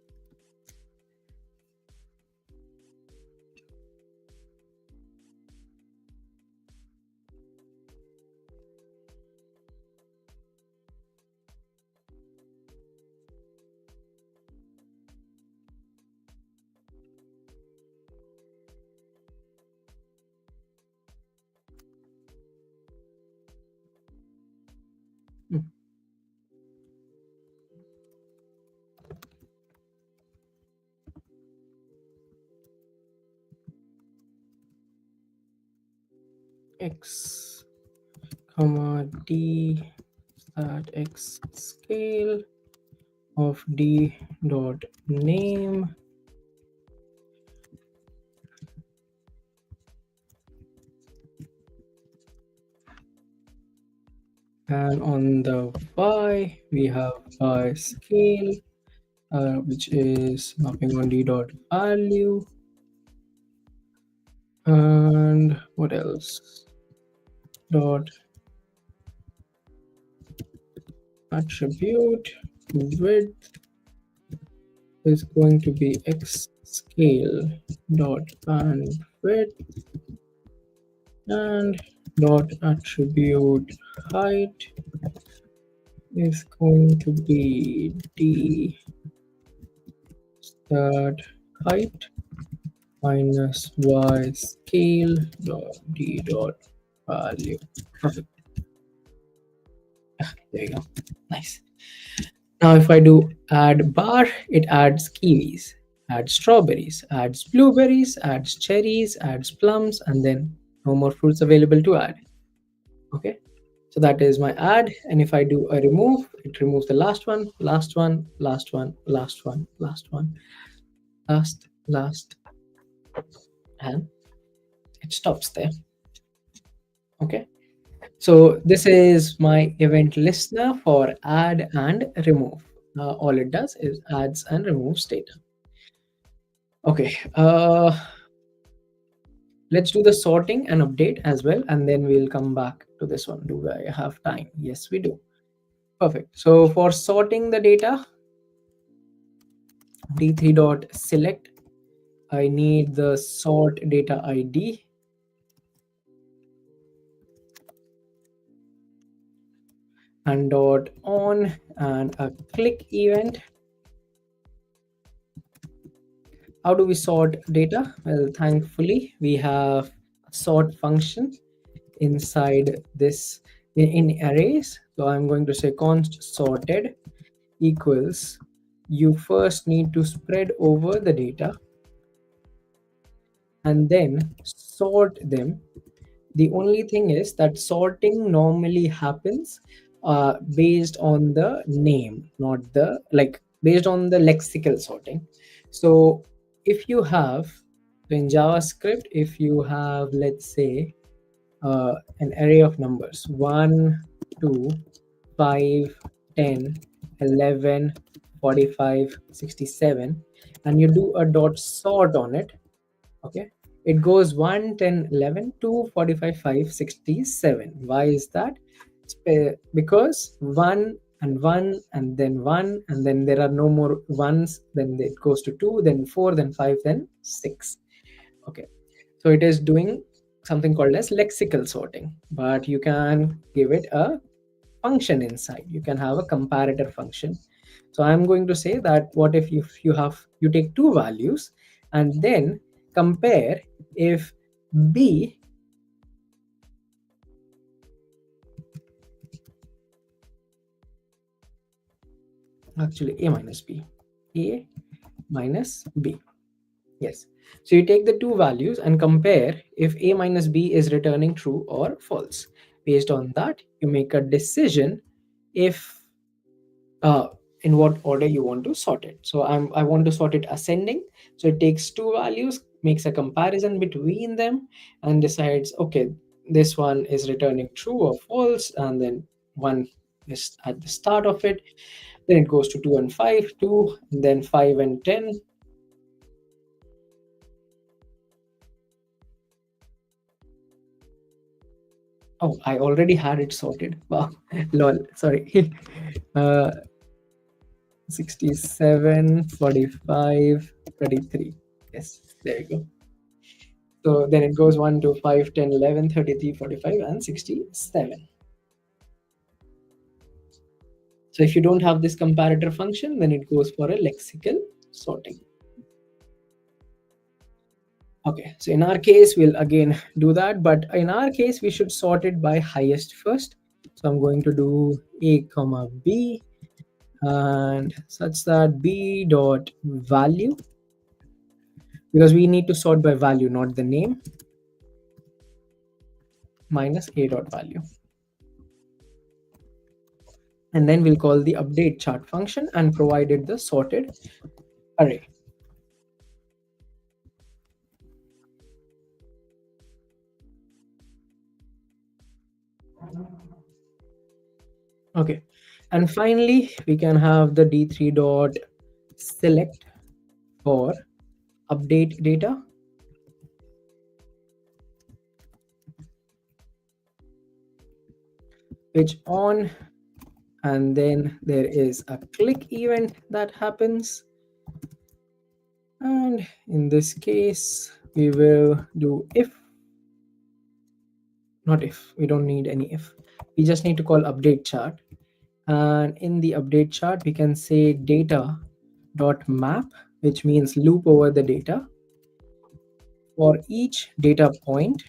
Hmm. X comma D at X scale of D dot name and on the Y we have Y scale which is mapping on D dot value. And what else? Dot attribute width is going to be X scale dot bandwidth and dot attribute height is going to be d stat height minus y scale dot d dot value. Perfect. There you go. Nice. Now, if I do add bar, it adds kiwis, adds strawberries, adds blueberries, adds cherries, adds plums, and then no more fruits available to add. Okay. So that is my add. And if I do a remove, it removes the last one, last one, last one, last one, last one, last, and it stops there. Okay. So this is my event listener for add and remove. All it does is adds and removes data. Okay. Let's do the sorting and update as well, and then we'll come back to this one. Do I have time? Yes, we do. Perfect. So for sorting the data, d3.select, I need the sort data ID, and dot on and a click event. How do we sort data? Well, thankfully, we have a sort function inside this in arrays. So I'm going to say const sorted equals, you first need to spread over the data and then sort them. The only thing is that sorting normally happens based on the name, not the like based on the lexical sorting. So if you have in JavaScript, if you have, let's say, an array of numbers 1, 2, 5, 10, 11, 45, 67, and you do a dot sort on it. Okay, it goes 1, 10, 11, 2, 45, 5, 67. Why is that? Because 1 and 1 and then 1, and then there are no more ones, then it goes to 2, then 4, then 5, then 6. Okay, so it is doing something called as lexical sorting, but you can give it a function inside. You can have a comparator function. So I'm going to say that what if you take two values and then compare if b actually a minus b, a minus b. Yes. So you take the two values and compare if a minus b is returning true or false. Based on that, you make a decision if uh, in what order you want to sort it. So I want to sort it ascending. So it takes two values, makes a comparison between them, and decides, okay, this one is returning true or false, and then one is at the start of it. Then it goes to 2 and 5, 2, and then 5 and 10. Oh, I already had it sorted. Wow, lol, sorry. uh, 67, 45, 33. Yes, there you go. So then it goes 1 to 5, 10, 11, 33, 45, and 67. So if you don't have this comparator function, then it goes for a lexical sorting. Okay, so in our case, we'll again do that, but in our case, we should sort it by highest first. So I'm going to do a comma b and such that b dot value, because we need to sort by value, not the name, minus a dot value. And then we'll call the update chart function and provided the sorted array. Okay, and finally we can have the d3 dot select for update data, which on, and then there is a click event that happens, and in this case we will do if not if. We don't need any if. We just need to call update chart. And in the update chart, we can say data dot map, which means loop over the data. For each data point,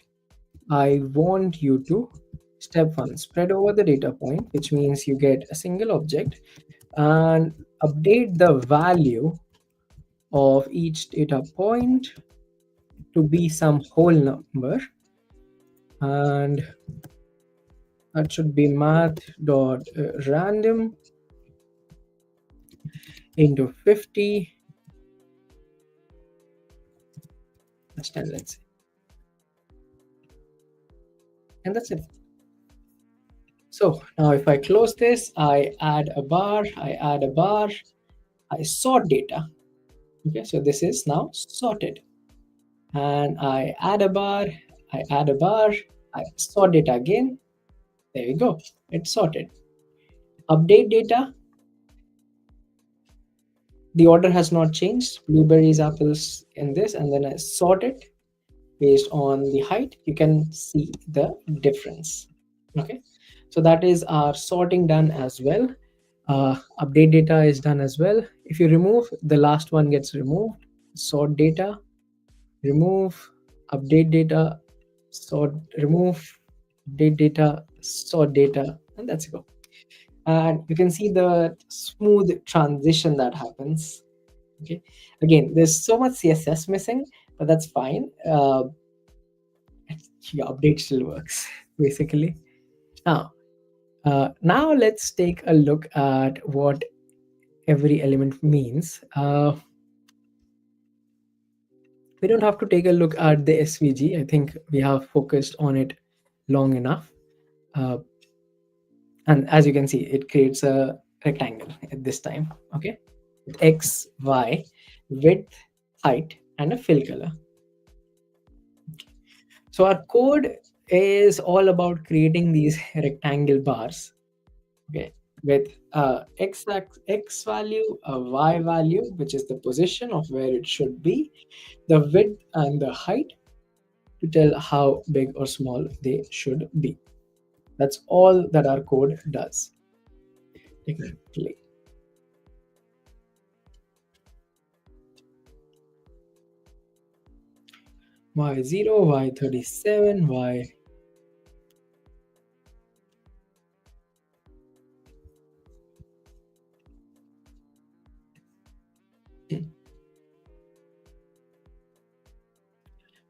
I want you to step one, spread over the data point, which means you get a single object and update the value of each data point to be some whole number, and that should be math dot random into 50 that's 10, let's say, and that's it. So now if I close this, I add a bar, I sort data. Okay, so this is now sorted, and I add a bar, I sort data again. There we go, it's sorted. Update data, the order has not changed, blueberries, apples in this, and then I sort it based on the height. You can see the difference. Okay, so that is our sorting done as well. Update data is done as well. If you remove, the last one gets removed. Sort data, remove, update data, sort, remove, update data, sort data, and that's go. And you can see the smooth transition that happens. Okay, again, there's so much CSS missing, but that's fine. Your update still works basically. Now let's take a look at what every element means. We don't have to take a look at the SVG. I think we have focused on it long enough. Uh, and as you can see, it creates a rectangle at this time. Okay, X, Y, width, height, and a fill color. So our code is all about creating these rectangle bars. Okay, with x value, a y value, which is the position of where it should be, the width and the height to tell how big or small they should be. That's all that our code does technically. Y0, Y37, Y.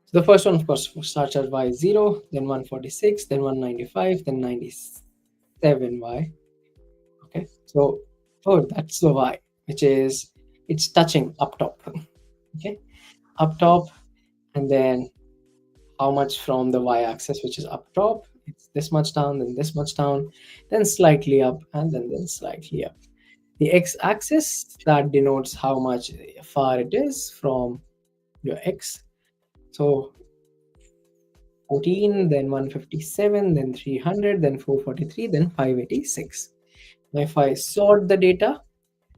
So the first one, of course, starts at Y0, then 146, then 195, then 97Y. Okay, so oh, that's the Y, which is it's touching up top. Okay, up top, and then how much from the y-axis, which is up top. It's this much down, then this much down, then slightly up, and then slightly up. The x-axis, that denotes how much far it is from your x. So 14, then 157, then 300, then 443, then 586. Now if I sort the data,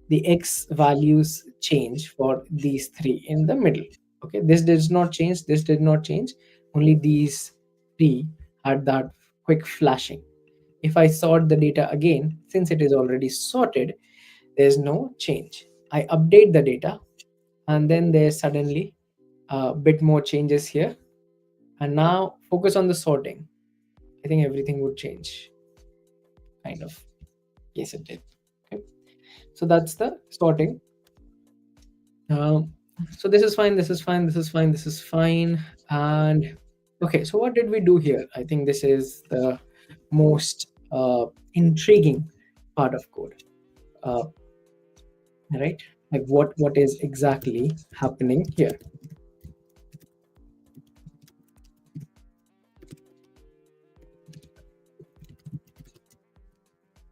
the x values change for these three in the middle. Okay, this does not change, this did not change, only these three had that quick flashing. If I sort the data again, since it is already sorted, there's no change. I update the data, and then there's suddenly a bit more changes here. And now focus on the sorting. I think everything would change, kind of. Yes, it did. Okay, so that's the sorting. um, so this is fine, this is fine, this is fine, this is fine. And okay, so what did we do here? I think this is the most intriguing part of code. uh, right, like what is exactly happening here?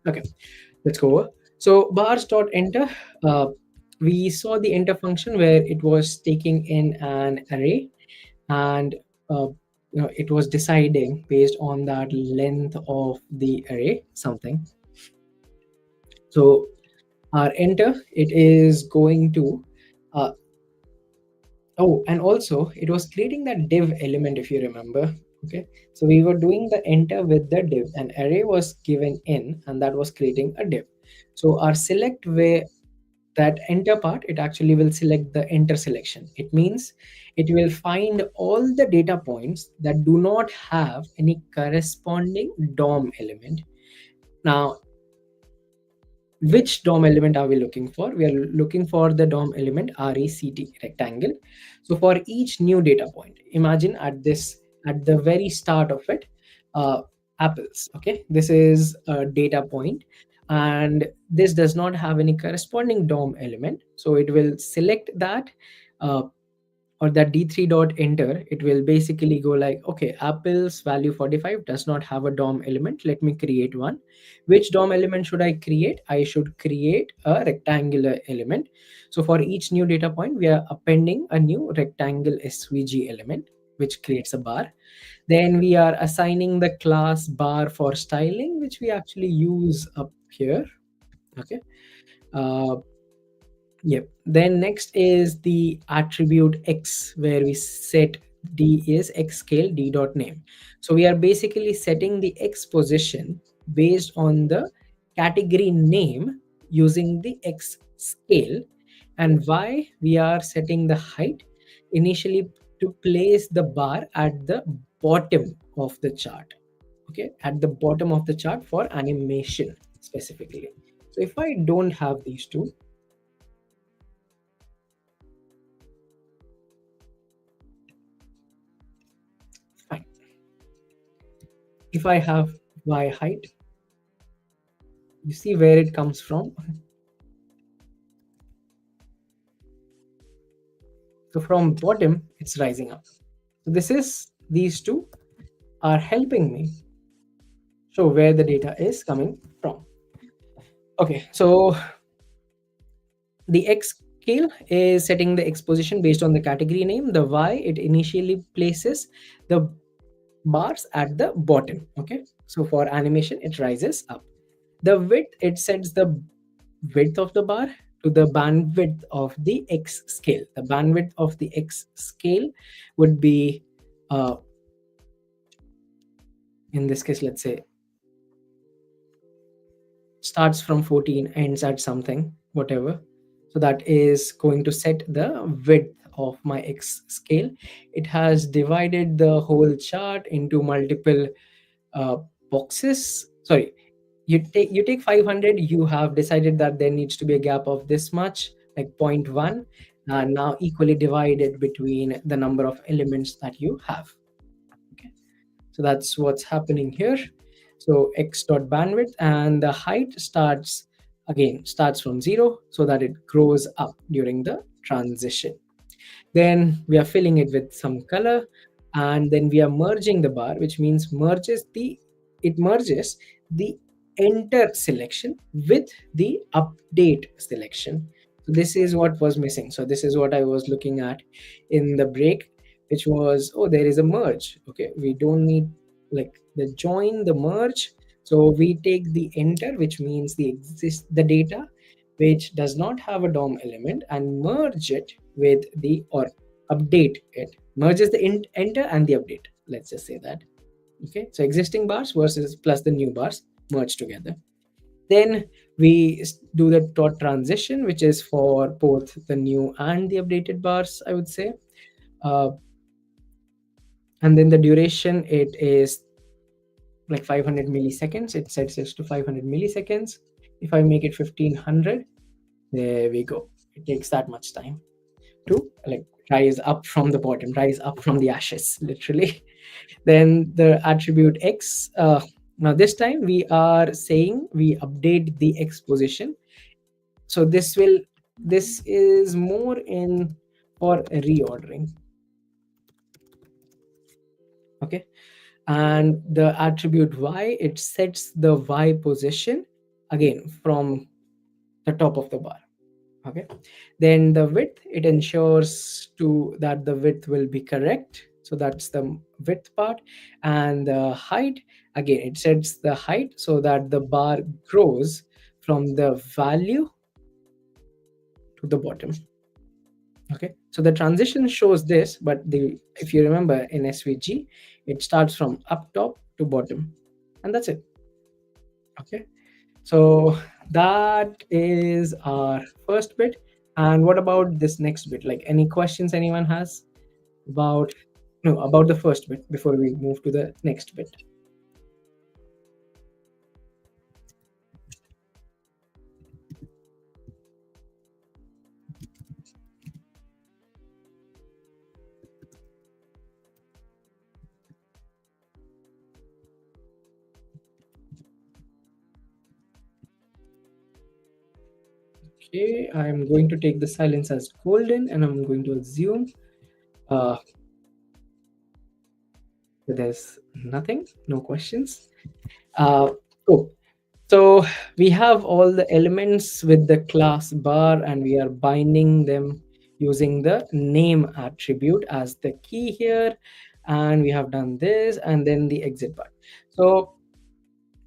Okay, let's go over. So bars dot enter, we saw the enter function where it was taking in an array, and uh, it was deciding based on that length of the array something. So our enter, it is going to oh, and also it was creating that div element, if you remember. Okay, so we were doing the enter with the div. An array was given in, and that was creating a div. So our select way, that enter part, it actually will select the enter selection. It means it will find all the data points that do not have any corresponding DOM element. Now, which DOM element are we looking for? We are looking for the DOM element RECT, rectangle. So for each new data point, imagine at the very start of it, uh, apples. Okay, this is a data point, and this does not have any corresponding DOM element. So it will select that, uh, or that D3 dot enter. It will basically go like, okay, apples value 45 does not have a DOM element. Let me create one. Which DOM element should I create? I should create a rectangular element. So for each new data point, we are appending a new rectangle SVG element, which creates a bar. Then we are assigning the class bar for styling, which we actually use up here. Okay. Uh, Yep. Then next is the attribute X, where we set D is X scale D dot name. So we are basically setting the X position based on the category name using the X scale, and Y we are setting the height initially to place the bar at the bottom of the chart. Okay, at the bottom of the chart for animation specifically. So if I don't have these two, fine. If I have Y height, you see where it comes from. So from bottom, it's rising up. So these two are helping me show where the data is coming from. Okay, so the X scale is setting the X position based on the category name. The Y, it initially places the bars at the bottom. Okay, so for animation, it rises up. The width, it sets the width of the bar to the bandwidth of the X scale. The bandwidth of the X scale would be, uh, in this case, let's say, starts from 14, ends at something, whatever. So that is going to set the width of my X scale. It has divided the whole chart into multiple uh, boxes. Sorry, you take 500. You have decided that there needs to be a gap of this much, like zero point 0.1, and now equally divided between the number of elements that you have. Okay, so that's what's happening here. So x dot bandwidth, and the height starts from 0, so that it grows up during the transition. Then we are filling it with some color, and then we are merging the bar, which means it merges the enter selection with the update selection. So this is what was missing. So this is what I was looking at in the break, which was, oh, there is a merge. Okay, we don't need like the join, the merge. So we take the enter, which means the data which does not have a DOM element, and merge it with the, or update it, merges the enter and the update. Let's just say that. Okay, so existing bars versus plus the new bars merged together. Then we do the dot transition, which is for both the new and the updated bars, I would say. Uh, and then the duration, it is like 500 milliseconds. It sets it to 500 milliseconds. If I make it 1500, there we go. It takes that much time to like rise up from the bottom, rise up from the ashes, literally. Then the attribute X. Now this time we are saying we update the X position. So this is more in for reordering. Okay, and the attribute Y, it sets the Y position again from the top of the bar. Okay, then the width, it ensures to that the width will be correct. So that's the width part. And the height, again, it sets the height so that the bar grows from the value to the bottom. Okay, so the transition shows this, but the if you remember in SVG, it starts from up top to bottom, and that's it. Okay, so that is our first bit. And what about this next bit? Like, any questions anyone has about, no, about the first bit before we move to the next bit? Okay, I'm going to take the silence as golden, and I'm going to assume uh, that there's nothing, no questions. Cool. So we have all the elements with the class bar, and we are binding them using the name attribute as the key here. And we have done this, and then the exit bar. So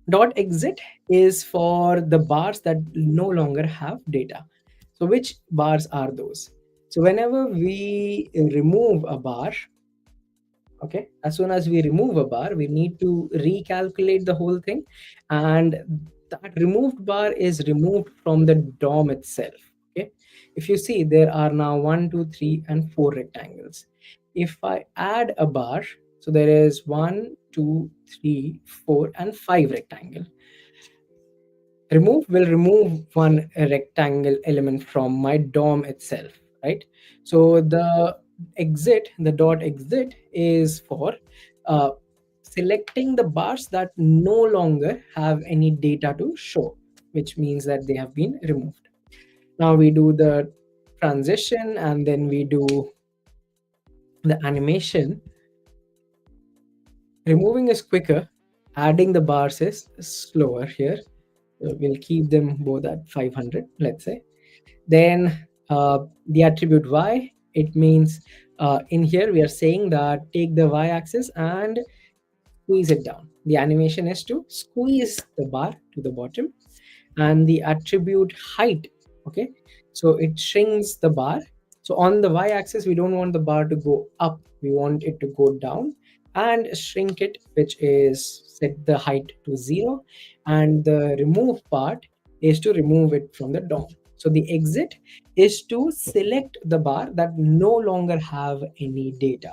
dot exit is for the bars that no longer have data. So which bars are those? So whenever we remove a bar, okay, as soon as we remove a bar, we need to recalculate the whole thing, and that removed bar is removed from the DOM itself. Okay, if you see, there are now 1, 2, 3, and 4 rectangles. If I add a bar, so there is 1, 2, 3, 4, and 5 rectangle. Remove will remove one rectangle element from my DOM itself, right? So the exit, the dot exit, is for uh, selecting the bars that no longer have any data to show, which means that they have been removed. Now we do the transition, and then we do the animation. Removing is quicker, adding the bars is slower here. We'll keep them both at 500, let's say. Then the attribute y, it means in here we are saying that take the y-axis and squeeze it down. The animation is to squeeze the bar to the bottom. And the attribute height, okay, so it shrinks the bar. So on the y-axis, we don't want the bar to go up, we want it to go down, and shrink it, which is set the height to 0. And the remove part is to remove it from the DOM. So the exit is to select the bar that no longer have any data.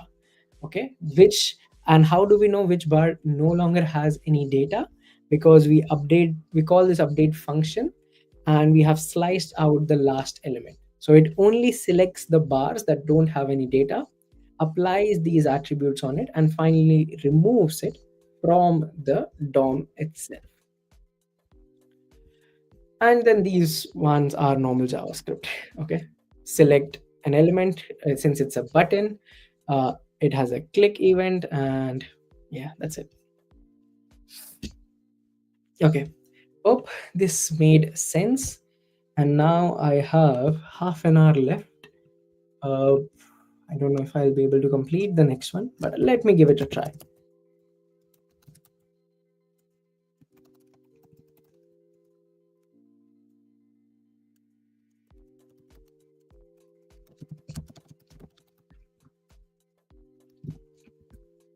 Okay, which, and how do we know which bar no longer has any data? Because we call this update function, and we have sliced out the last element. So it only selects the bars that don't have any data, applies these attributes on it, and finally removes it from the DOM itself. And then these ones are normal JavaScript. Okay, select an element, since it's a button, it has a click event, and yeah, that's it. Okay, hope this made sense. And now I have half an hour left. uh, I don't know if I'll be able to complete the next one, but let me give it a try.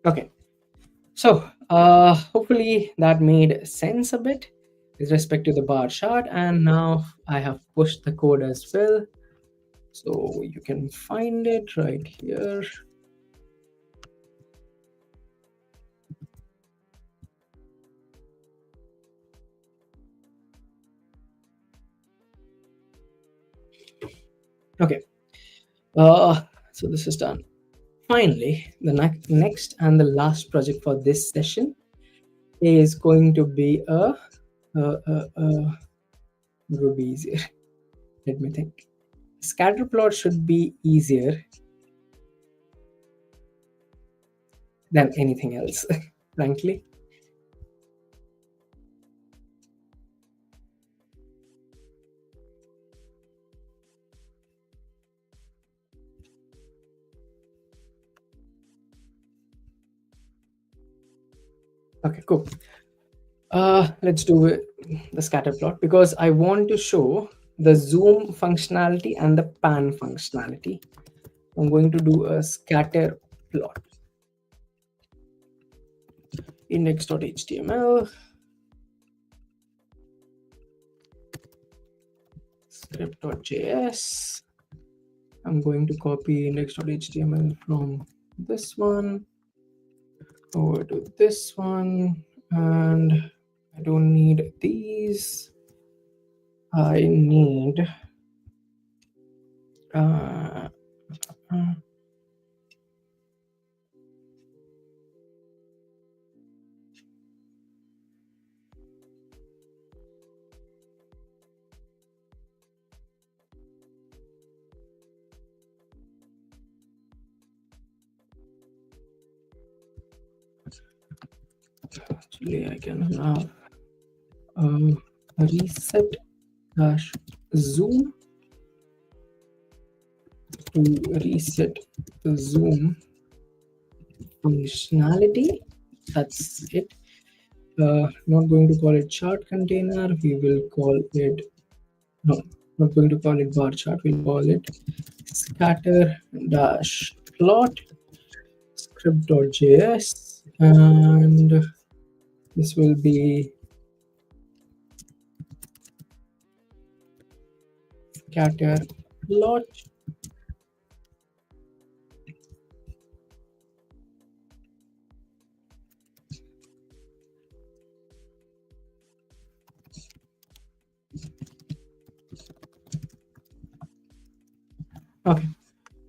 Okay, so hopefully that made sense a bit with respect to the bar chart. And now I have pushed the code as well, so you can find it right here. Okay, so this is done. Finally, the next and the last project for this session is going to be it would be easier. Let me think. Scatter plot should be easier than anything else, frankly. Okay, cool. Let's do the scatter plot, because I want to show the zoom functionality and the pan functionality. I'm going to do a scatter plot. Index.html, script.js. I'm going to copy index.html from this one over to this one, and I don't need these. I need uh, uh, actually I can have reset dash zoom to reset the zoom functionality. That's it. Not going to call it chart container. We will call it, no, not going to call it bar chart. We'll call it scatter dash plot script.js, and this will be scatter plot. Okay,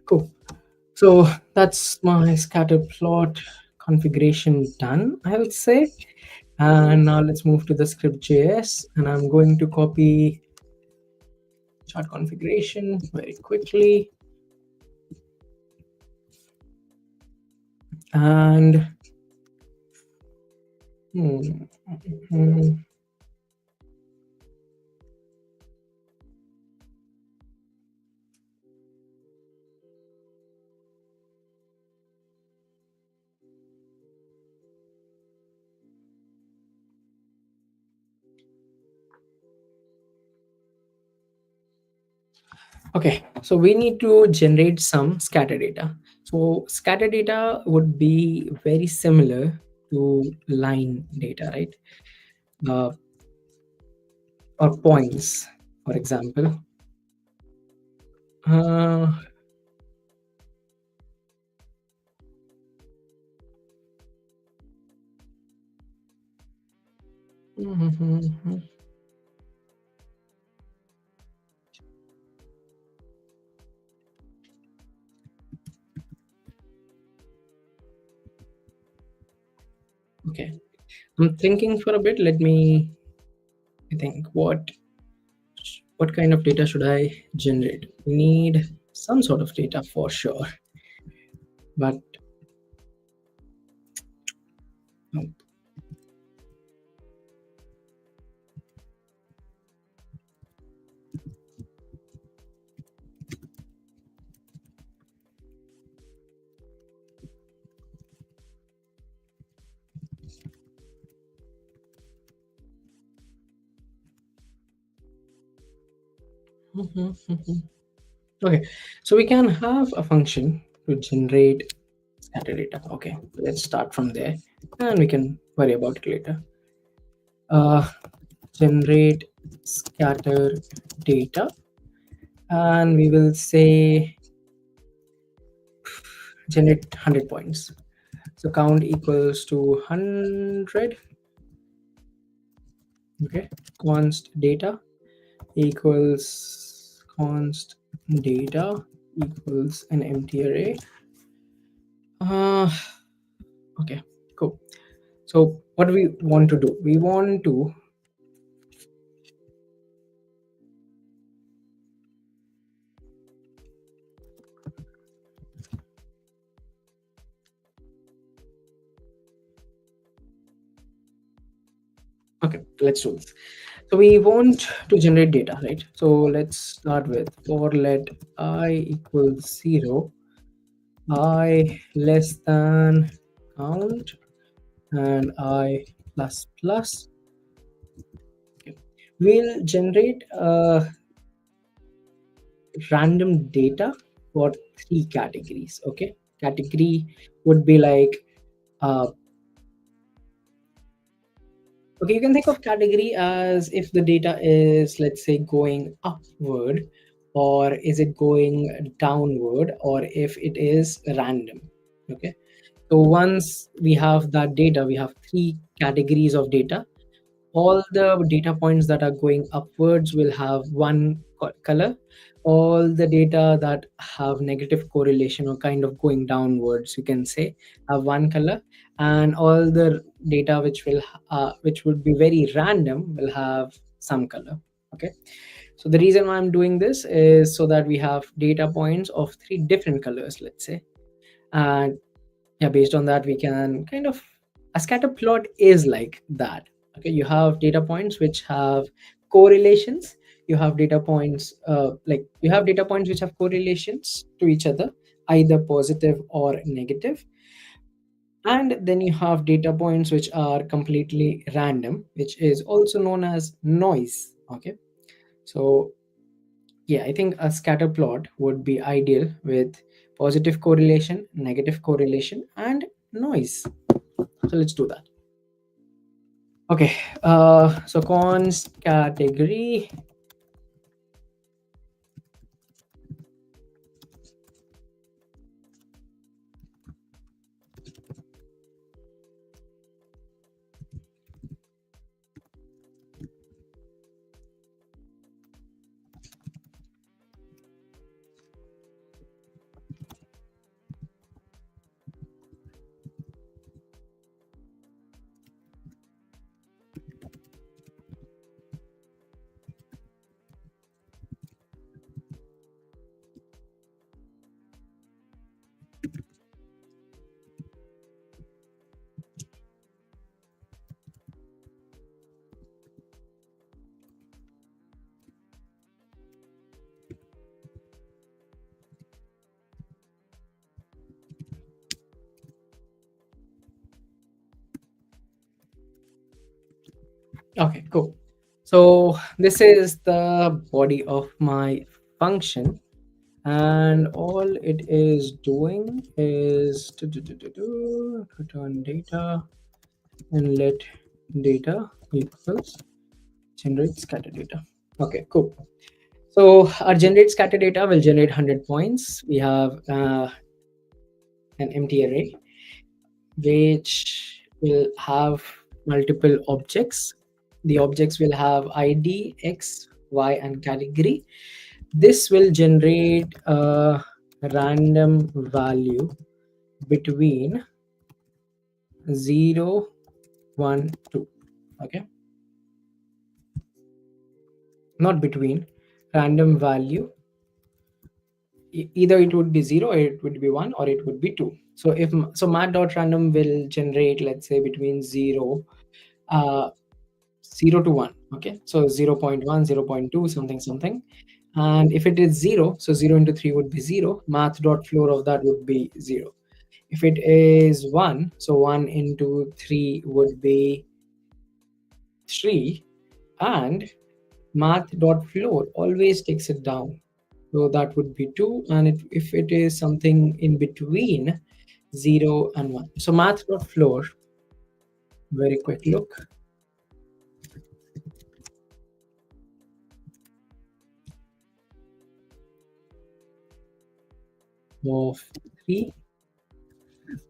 cool. So that's my scatter plot configuration done, I would say. And now let's move to the script.js, and I'm going to copy chart configuration very quickly. And okay, so we need to generate some scatter data. So scatter data would be very similar to line data, right? Uh, or points, for example. Uh, okay, I'm thinking for a bit. Let me think. What kind of data should I generate? We need some sort of data for sure, but um, okay, so we can have a function to generate scatter data. Okay, let's start from there, and we can worry about it later. Uh, generate scatter data, and we will say generate 100 points. So count equals to 100. Okay, const data equals const data equals an empty array. Uh, okay, cool. So what do we want to do? We want to okay, let's do this. So we want to generate data, right? So let's start with for let I equals 0, I less than count, and I plus plus. Okay. We'll generate random data got three categories. Okay, category would be like uh, okay, you can think of category as if the data is, let's say, going upward, or is it going downward, or if it is random. Okay, so once we have that data, we have three categories of data. All the data points that are going upwards will have one color. All the data that have negative correlation or kind of going downwards, you can say, have one color. And all the data which would be very random will have some color. Okay, so the reason why I'm doing this is so that we have data points of three different colors, let's say. And yeah, based on that we can kind of, a scatter plot is like that. Okay, you have data points which have correlations. You have data points like you have data points which have correlations to each other, either positive or negative. And then you have data points which are completely random, which is also known as noise. Okay, so yeah, I think a scatter plot would be ideal with positive correlation, negative correlation, and noise. So let's do that. Okay, so cons category. Okay, cool. So this is the body of my function, and all it is doing is return data and let data equals generate scatter data. Okay, cool. So our generate scatter data will generate 100 points. We have an empty array which will have multiple objects. The objects will have ID, X, Y, and category. This will generate a random value between 0, 1, 2. Okay, not between, random value. Either it would be 0, or it would be 1, or it would be 2. So if so, mat.random will generate, let's say, between 0 uh, 0 to 1. Okay, so 0 0.1, 0 0.2, something something. And if it is 0, so 0 into 3 would be 0. Math dot floor of that would be 0. If it is 1, so 1 into 3 would be 3. And math dot floor always takes it down, so that would be 2. And if it is something in between 0 and 1, so math dot floor, very quick look of 3.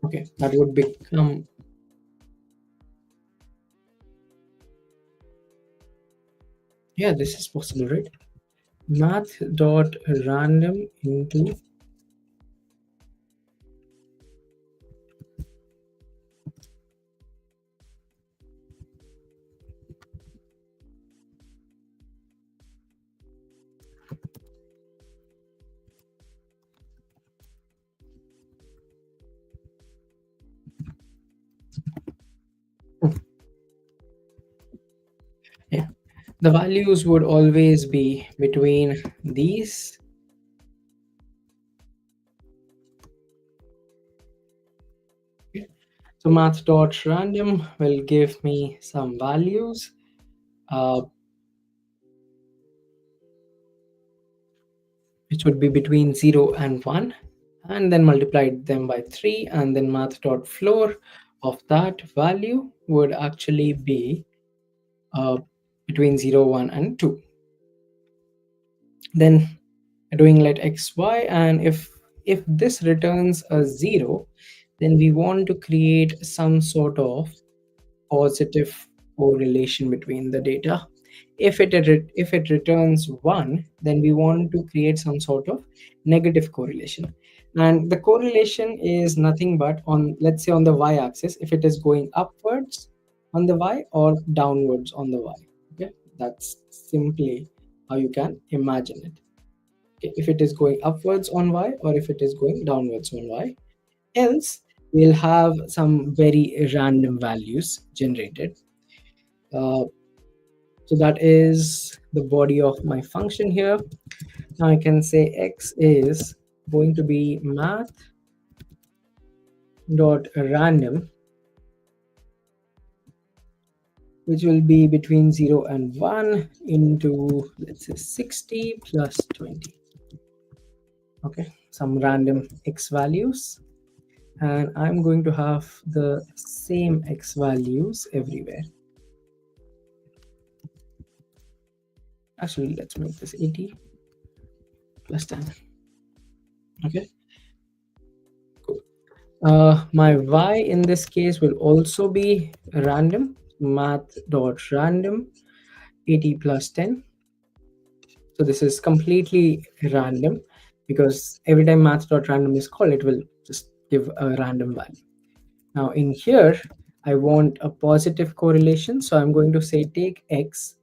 Okay, that would become, yeah, this is possible, right? Math dot random into, yeah, the values would always be between these. So math dot random will give me some values. Uh, which would be between 0 and 1, and then multiplied them by 3, and then math dot floor of that value would actually be uh, between 0, 1, and 2. Then doing let x, y, and if this returns a 0, then we want to create some sort of positive correlation between the data. If it returns 1, then we want to create some sort of negative correlation. And the correlation is nothing but, on let's say on the y-axis, if it is going upwards on the y or downwards on the y. Okay, that's simply how you can imagine it. Okay, if it is going upwards on y or if it is going downwards on y. Else, we'll have some very random values generated. Uh, so that is the body of my function here. Now I can say x is going to be math dot random, which will be between 0 and 1 into, let's say, 60 plus 20. Okay, some random x values, and I'm going to have the same x values everywhere. Actually, let's make this 80 plus 10. Okay, cool. My y in this case will also be random, math dot random 80 plus 10. So this is completely random, because every time math dot random is called, it will just give a random value. Now in here, I want a positive correlation, so I'm going to say take x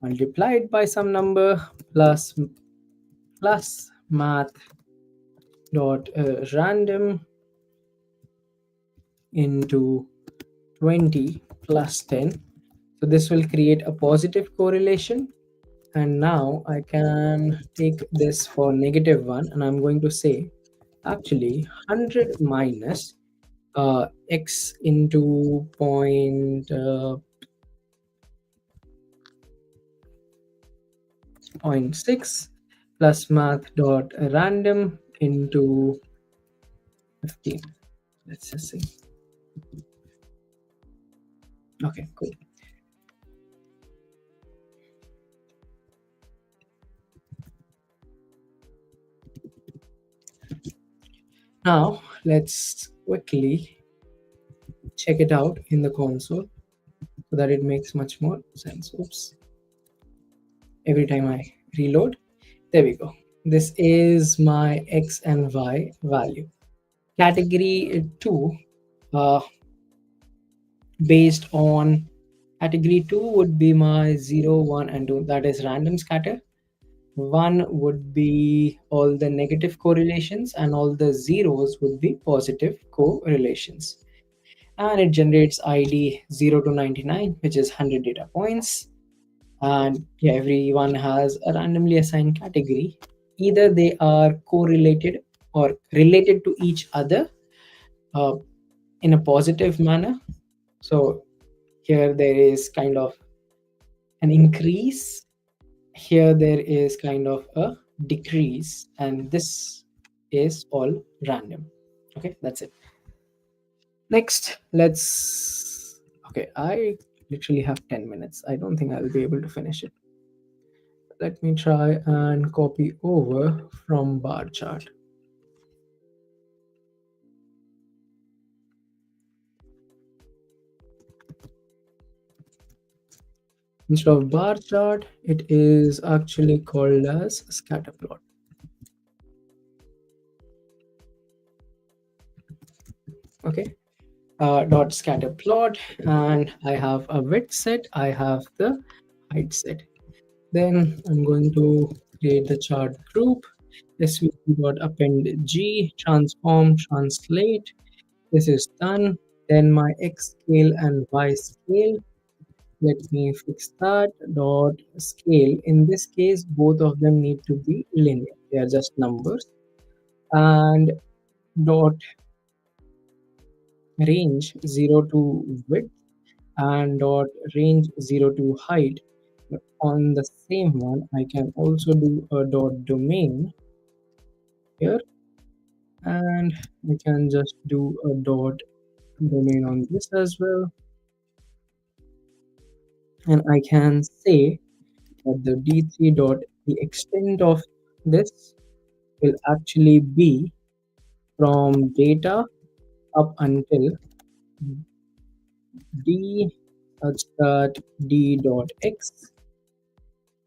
multiplied by some number plus math dot random into 20 plus 10. So this will create a positive correlation. And now I can take this for -1, and I'm going to say actually 100 minus x into point 0.6 plus math dot random into 15. Let's just see. Okay, cool. Now let's quickly check it out in the console so that it makes much more sense. Oops. Every time I reload, there we go. This is my x and y value. Category 2, uh, based on category 2 would be my 0, 1, and 2. That is random scatter. 1 would be all the negative correlations, and all the zeros would be positive correlations. And it generates ID 0 to 99, which is 100 data points. And yeah, everyone has a randomly assigned category. Either they are correlated or related to each other uh, in a positive manner. So here there is kind of an increase, here there is kind of a decrease, and this is all random. Okay, that's it. Next, let's, okay, I literally have 10 minutes. I don't think I'll be able to finish it. Let me try and copy over from bar chart. Instead of bar chart, it is actually called as scatter plot. Okay, dot scatter plot, and I have a width set, I have the height set. Then I'm going to create the chart group. svg.append g transform translate. This is done. Then my x scale and y scale. Let me fix that. Dot scale. In this case, both of them need to be linear. They are just numbers. And dot range 0 to width and dot range 0 to height But on the same one, I can also do a dot domain here, and we can just do a dot domain on this as well. And I can say that the D3 dot, the extent of this will actually be from data up until d such that d dot x,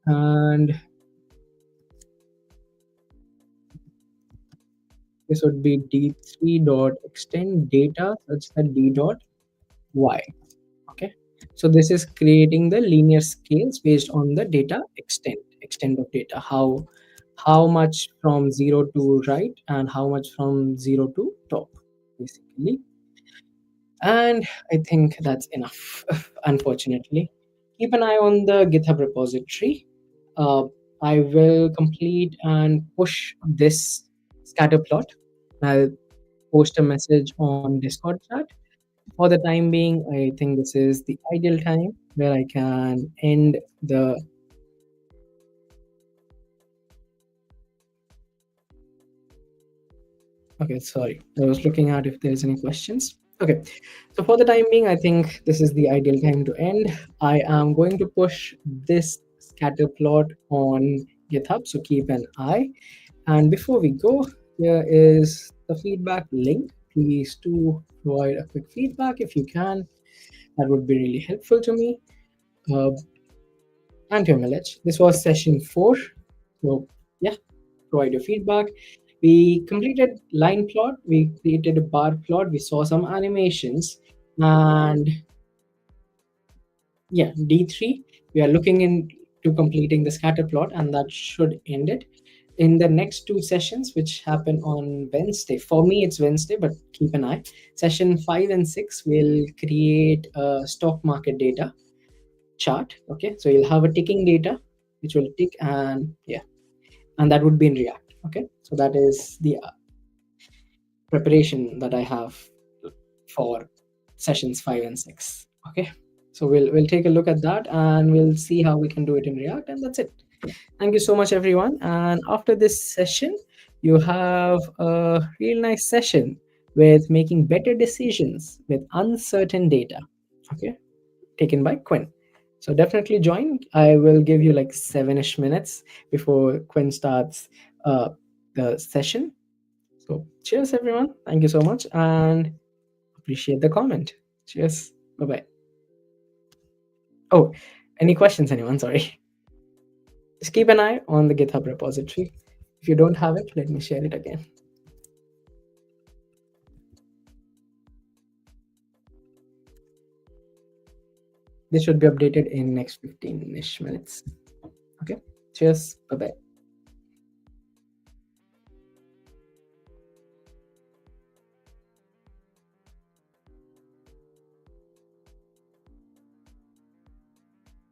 and this would be d3 dot extend data such that d dot y. Okay, so this is creating the linear scales based on the data extent of data, how much from 0 to right and how much from 0 to top, basically. And I think that's enough. Unfortunately, keep an eye on the GitHub repository. uh, I will complete and push this scatter plot. I'll post a message on Discord chat. For the time being, I think this is the ideal time where I can end the. Okay, sorry. I was looking at if there's any questions. Okay, so for the time being, I think this is the ideal time to end. I am going to push this scatter plot on GitHub, so keep an eye. And before we go, here is the feedback link. Please do provide a quick feedback if you can. That would be really helpful to me. Uh, and to Millich. This was session 4. So, yeah, provide your feedback. We completed line plot, we created a bar plot, we saw some animations, and yeah, D3, we are looking into completing the scatter plot, and that should end it. In the next two sessions, which happen on Wednesday, for me it's Wednesday, but keep an eye. Session 5 and 6 will create a stock market data chart. Okay, so you'll have a ticking data which will tick, and yeah, and that would be in React. Okay, so that is the preparation that I have for sessions 5 and 6. Okay, so we'll take a look at that and we'll see how we can do it in React, and that's it. Thank you so much, everyone. And after this session, you have a real nice session with making better decisions with uncertain data. Okay, taken by Quinn. So definitely join. I will give you like 7-ish minutes before Quinn starts the session. So cheers, everyone. Thank you so much and appreciate the comment. Cheers. Bye bye. Oh, any questions, anyone? Sorry. Just keep an eye on the GitHub repository. If you don't have it, let me share it again. This should be updated in next 15-ish minutes. Okay. Cheers. Bye bye.